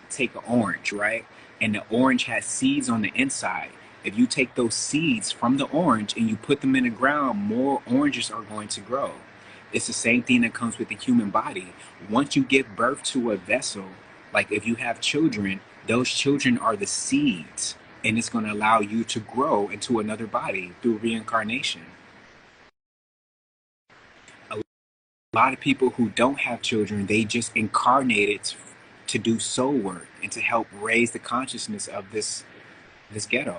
take an orange, right? And the orange has seeds on the inside. If you take those seeds from the orange and you put them in the ground, more oranges are going to grow. It's the same thing that comes with the human body. Once you give birth to a vessel, like if you have children, those children are the seeds, and it's going to allow you to grow into another body through reincarnation. A lot of people who don't have children, they just incarnated to do soul work and to help raise the consciousness of this ghetto.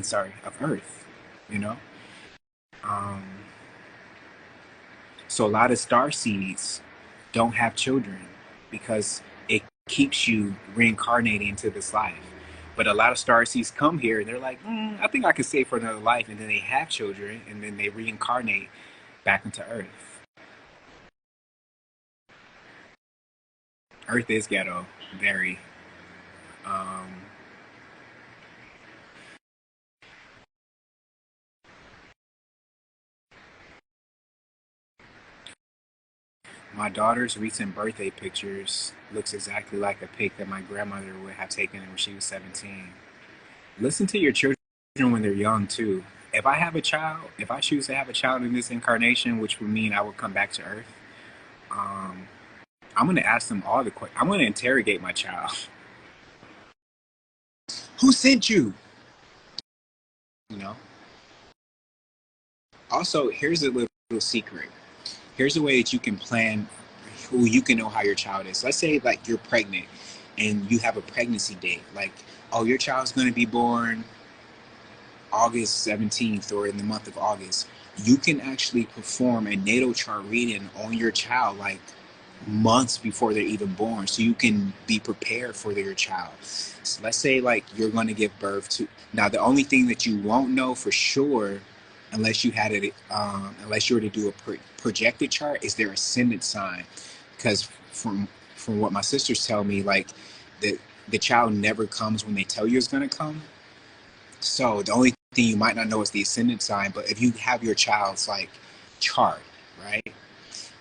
Sorry, of Earth. You know. Um, so a lot of star seeds don't have children because it keeps you reincarnating into this life. But a lot of star seeds come here and they're like, I think I can stay for another life, and then they have children and then they reincarnate back into Earth. Earth is ghetto, very. Um, my daughter's recent birthday pictures looks exactly like a pic that my grandmother would have taken when she was 17. Listen to your children when they're young too. If I have a child, if I choose to have a child in this incarnation, which would mean I would come back to Earth, um, I'm gonna ask them all the questions. I'm gonna interrogate my child. Who sent you? You know. Also, here's a little secret. Here's a way that you can plan who you can know how your child is. Let's say like you're pregnant and you have a pregnancy date. Like, oh, your child's gonna be born August 17th or in the month of August. You can actually perform a natal chart reading on your child like months before they're even born, so you can be prepared for your child. So let's say like you're going to give birth to, now the only thing that you won't know for sure unless you had it unless you were to do a projected chart is their ascendant sign, because from what my sisters tell me, like the child never comes when they tell you it's going to come. So the only thing you might not know is the ascendant sign. But if you have your child's like chart, right,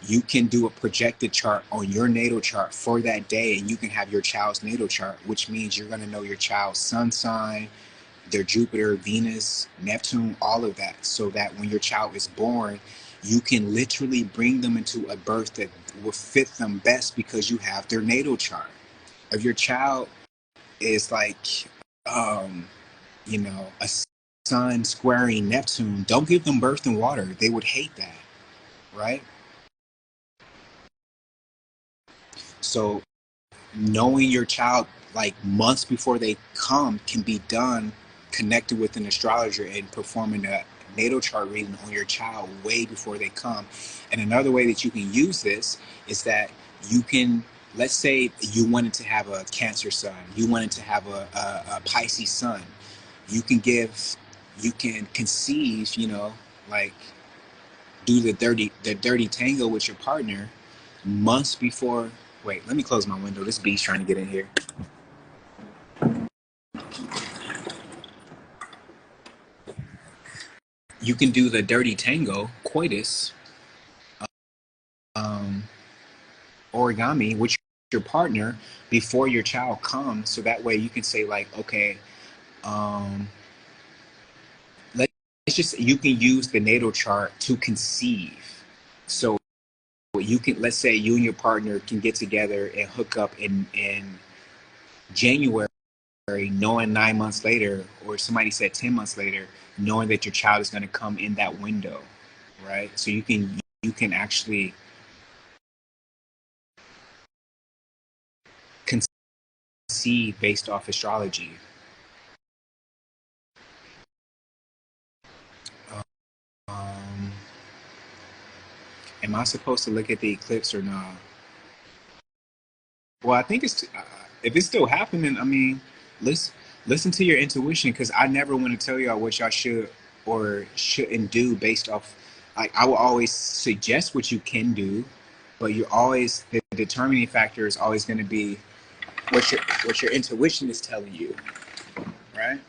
you can do a projected chart on your natal chart for that day, and you can have your child's natal chart, which means you're going to know your child's sun sign, their Jupiter, Venus, Neptune, all of that, so that when your child is born, you can literally bring them into a birth that will fit them best because you have their natal chart. If your child is like, a sun squaring Neptune, don't give them birth in water. They would hate that, right? So knowing your child like months before they come can be done connected with an astrologer and performing a natal chart reading on your child way before they come. And another way that you can use this is that you can, let's say you wanted to have a Cancer sun, you wanted to have a Pisces sun, you can conceive, like do the dirty tango with your partner months before. Wait, let me close my window. This bee's trying to get in here. You can do the dirty tango, coitus, um, origami with your partner before your child comes. So that way you can say like, okay, um, let's just, you can use the natal chart to conceive. So you can, let's say you and your partner can get together and hook up in January, knowing 9 months later, or somebody said 10 months later, knowing that your child is going to come in that window, right? So you can actually conceive based off astrology. Um, am I supposed to look at the eclipse or not? Well, I think it's if it's still happening. I mean, listen, listen to your intuition, because I never want to tell y'all what y'all should or shouldn't do based off. Like I will always suggest what you can do, but you're always, the determining factor is always going to be what your intuition is telling you, right?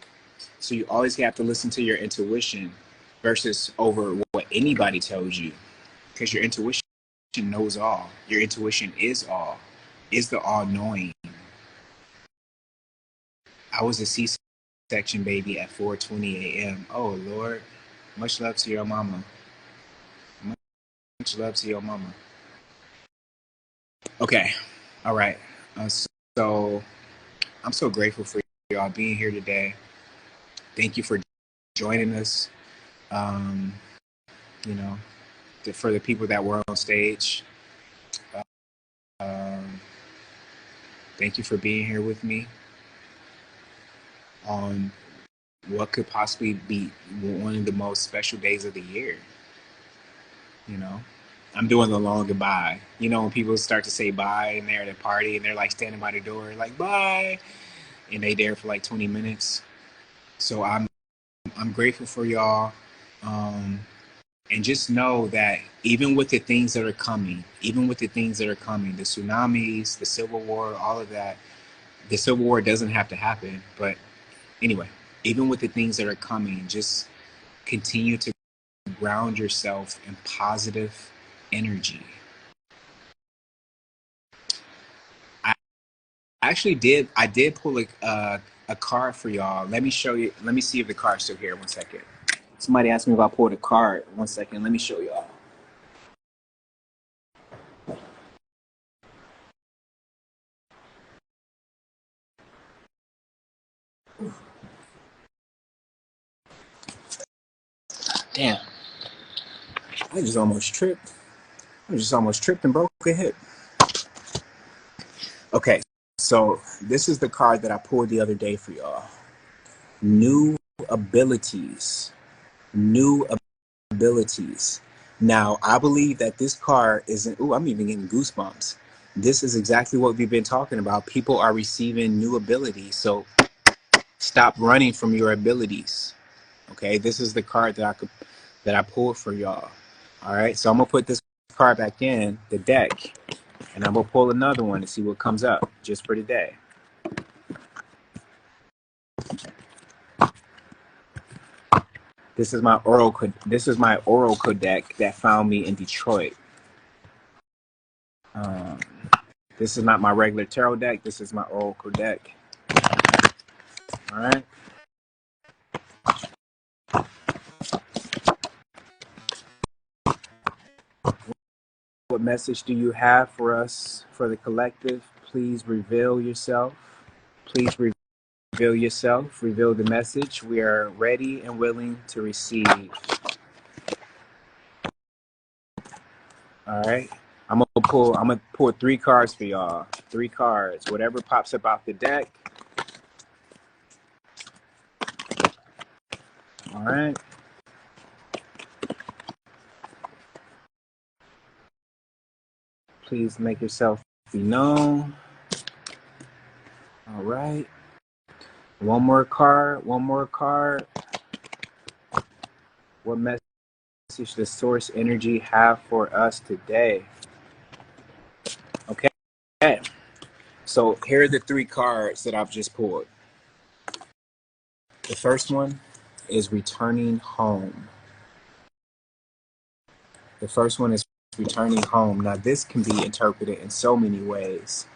So you always have to listen to your intuition versus over what anybody tells you, because your intuition knows all. Your intuition is all, is the all knowing. I was a C-section baby at 4:20 a.m. Oh Lord, much love to your mama. Much love to your mama. Okay, all right. So I'm so grateful for y'all being here today. Thank you for joining us. Um, you know, for the people that were on stage, um, thank you for being here with me on what could possibly be one of the most special days of the year. You know, I'm doing the long goodbye. When people start to say bye and they're at a party and they're like standing by the door, like bye, and they there for like 20 minutes. So I'm grateful for y'all. Um, And just know that even with the things that are coming, even with the things that are coming, the tsunamis, the civil war, all of that, the civil war doesn't have to happen. But anyway, even with the things that are coming, just continue to ground yourself in positive energy. I I did pull a card for y'all. Let me show you. Let me see if the card's still here. One second. Somebody asked me if I pulled a card. One second. Let me show y'all. Damn. I just almost tripped. I just almost tripped and broke a hip. Okay, so this is the card that I pulled the other day for y'all. New abilities. New abilities. Now, I believe that this card isn't. Ooh, I'm even getting goosebumps. This is exactly what we've been talking about. People are receiving new abilities. So stop running from your abilities. Okay, this is the card that I pulled for y'all. All right, so I'm gonna put this card back in the deck, and I'm gonna pull another one to see what comes up just for today. This is my Oracle deck that found me in Detroit. Um, this is not my regular tarot deck. This is my Oracle deck. All right. What message do you have for us, for the collective? Please reveal yourself. Please reveal yourself. Reveal the message. We are ready and willing to receive. All right. I'm gonna pull 3 cards for y'all. 3 cards. Whatever pops up out the deck. All right. Please make yourself be known. All right. One more card. One more card. What message does source energy have for us today? Okay. So here are the 3 cards that I've just pulled. The first one is returning home. The first one is returning home. Now, this can be interpreted in so many ways,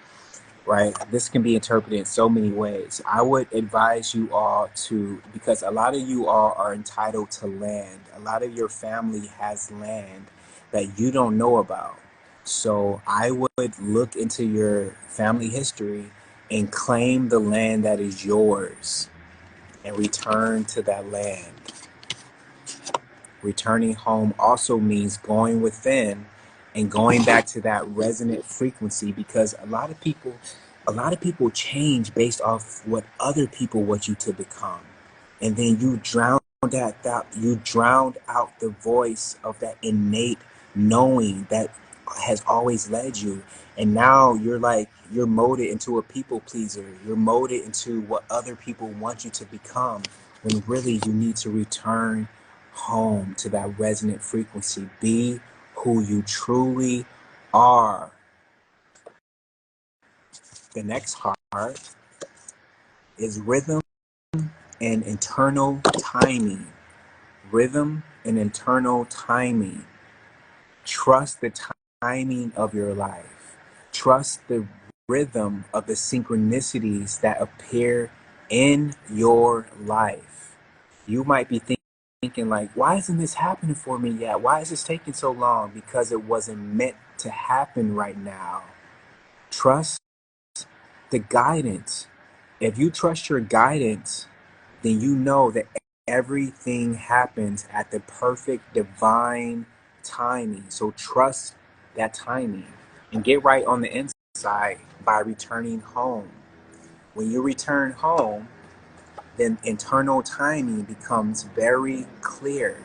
right? This can be interpreted in so many ways. I would advise you all to, because a lot of you all are entitled to land. A lot of your family has land that you don't know about. So I would look into your family history and claim the land that is yours and return to that land. Returning home also means going within and going back to that resonant frequency, because a lot of people change based off what other people want you to become. And then you drown out the voice of that innate knowing that has always led you. And now you're molded into a people pleaser. You're molded into what other people want you to become, when really you need to return home to that resonant frequency. Be who you truly are. The next card is rhythm and internal timing. Rhythm and internal timing. Trust the timing of your life. Trust the rhythm of the synchronicities that appear in your life. You might be thinking like, why isn't this happening for me yet? Why is this taking so long? Because it wasn't meant to happen right now. Trust the guidance. If you trust your guidance, then you know that everything happens at the perfect divine timing. So trust that timing and get right on the inside by returning home. When you return home, then internal timing becomes very clear,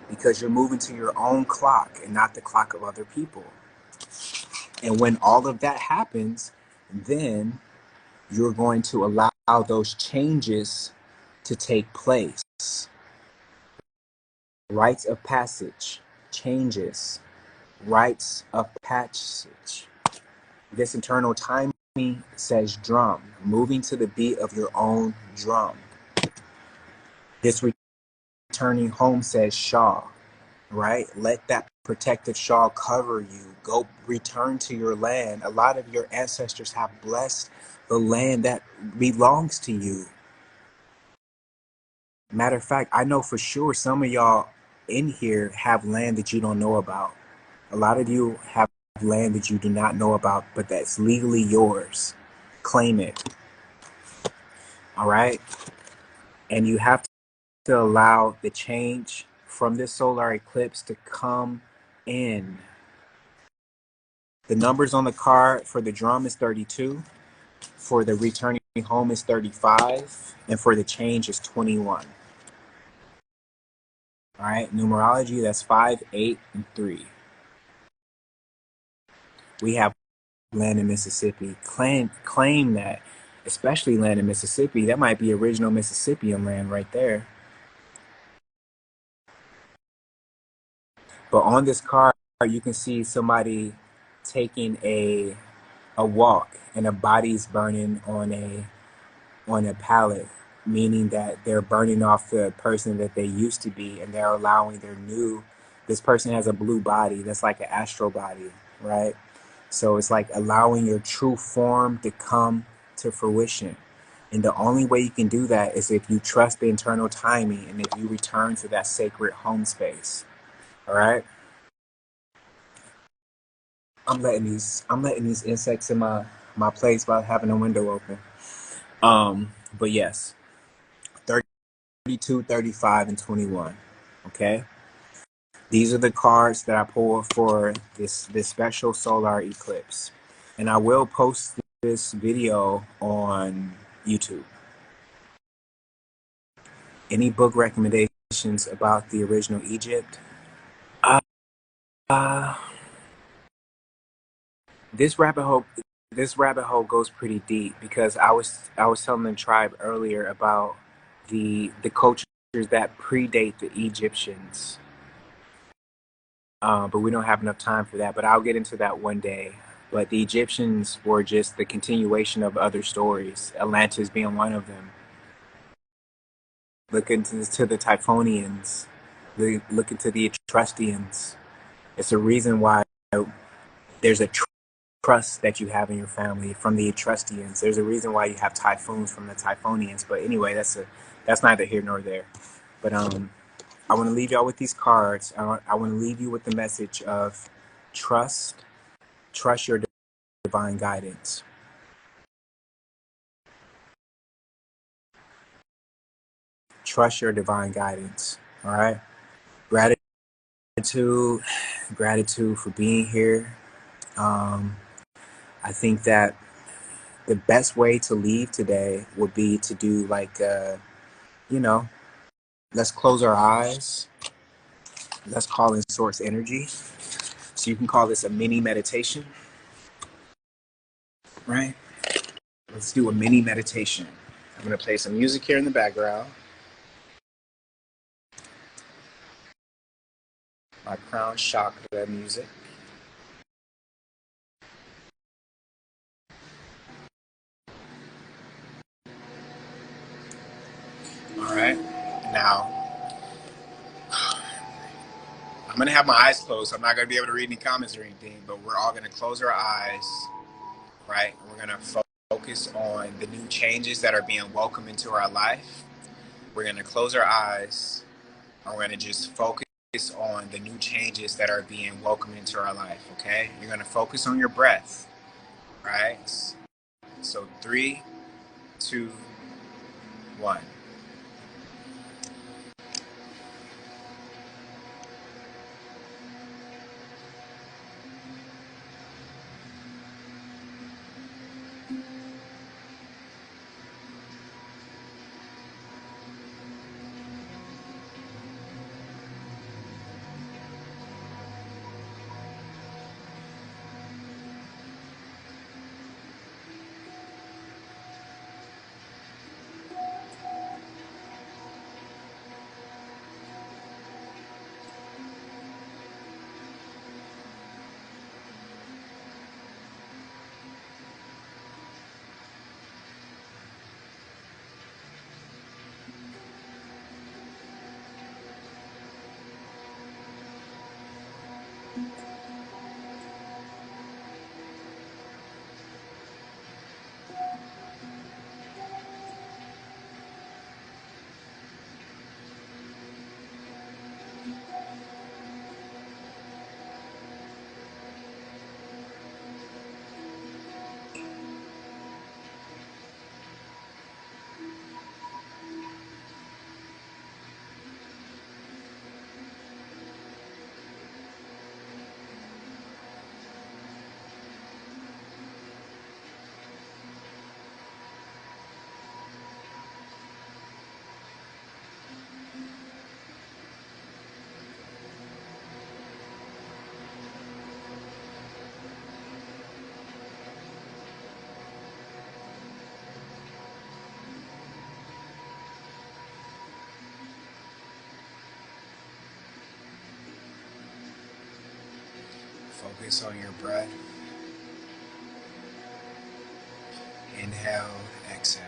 because you're moving to your own clock and not the clock of other people. And when all of that happens, then you're going to allow those changes to take place. Rites of passage. changes, rites of passage. This internal timing says drum, moving to the beat of your own drum. This returning home says shawl, right? Let that protective shawl cover you. Go return to your land. A lot of your ancestors have blessed the land that belongs to you. Matter of fact, I know for sure some of y'all in here have land that you don't know about. A lot of you have land that you do not know about, but that's legally yours. Claim it. All right? And you have to allow the change from this solar eclipse to come in. The numbers on the card for the drum is 32, for the returning home is 35, and for the change is 21. All right, numerology, that's 5, 8, and 3. We have land in Mississippi. Claim that, especially land in Mississippi. That might be original Mississippian land right there. But on this card, you can see somebody taking a walk, and a body's burning on a pallet, meaning that they're burning off the person that they used to be, and they're allowing their new. This person has a blue body. That's like an astral body, right? So it's like allowing your true form to come to fruition. And the only way you can do that is if you trust the internal timing and if you return to that sacred home space. All right. I'm letting these insects in my place by having a window open. But yes, 32, 35, and 21. Okay. These are the cards that I pulled for this special solar eclipse. And I will post this video on YouTube. Any book recommendations about the original Egypt? Uh, uh, this rabbit hole goes pretty deep because I was telling the tribe earlier about the cultures that predate the Egyptians. But we don't have enough time for that. But I'll get into that one day. But the Egyptians were just the continuation of other stories, Atlantis being one of them. Look into the Typhonians. Look into the Etruscians. It's a reason why there's a trust that you have in your family from the Etruscians. There's a reason why you have typhoons from the Typhonians. But anyway, that's neither here nor there. But I want to leave y'all with these cards. I want to leave you with the message of trust your divine guidance. Trust your divine guidance. All right. Gratitude for being here. I think that the best way to leave today would be to do like, let's close our eyes. Let's call in source energy. So you can call this a mini meditation, right? Let's do a mini meditation. I'm going to play some music here in the background. My crown chakra music. All right. Now, I'm going to have my eyes closed. So I'm not going to be able to read any comments or anything, but we're all going to close our eyes, right? We're going to focus on the new changes that are being welcomed into our life. We're going to close our eyes, and we're going to just focus on the new changes that are being welcomed into our life, okay? You're going to focus on your breath, right? So 3, 2, 1. Focus on your breath. Inhale, exhale.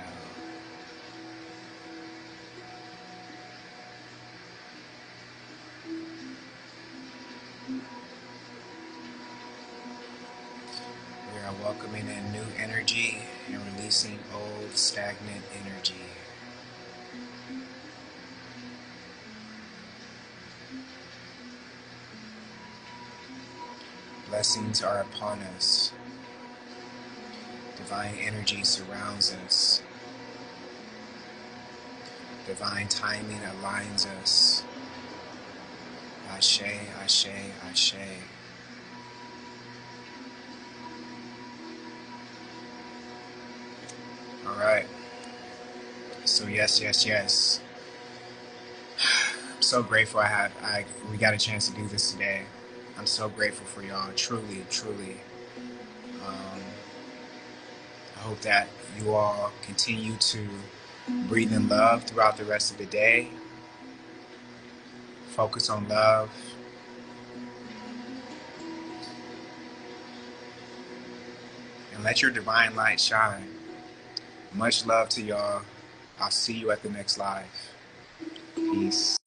We are welcoming in new energy and releasing old stagnant energy. Blessings are upon us. Divine energy surrounds us. Divine timing aligns us. Ashe, ashe, ashe. All right. So yes, yes, yes. I'm so grateful we got a chance to do this today. I'm so grateful for y'all. Truly, truly. Um, I hope that you all continue to breathe in love throughout the rest of the day. Focus on love. And let your divine light shine. Much love to y'all. I'll see you at the next live. Peace.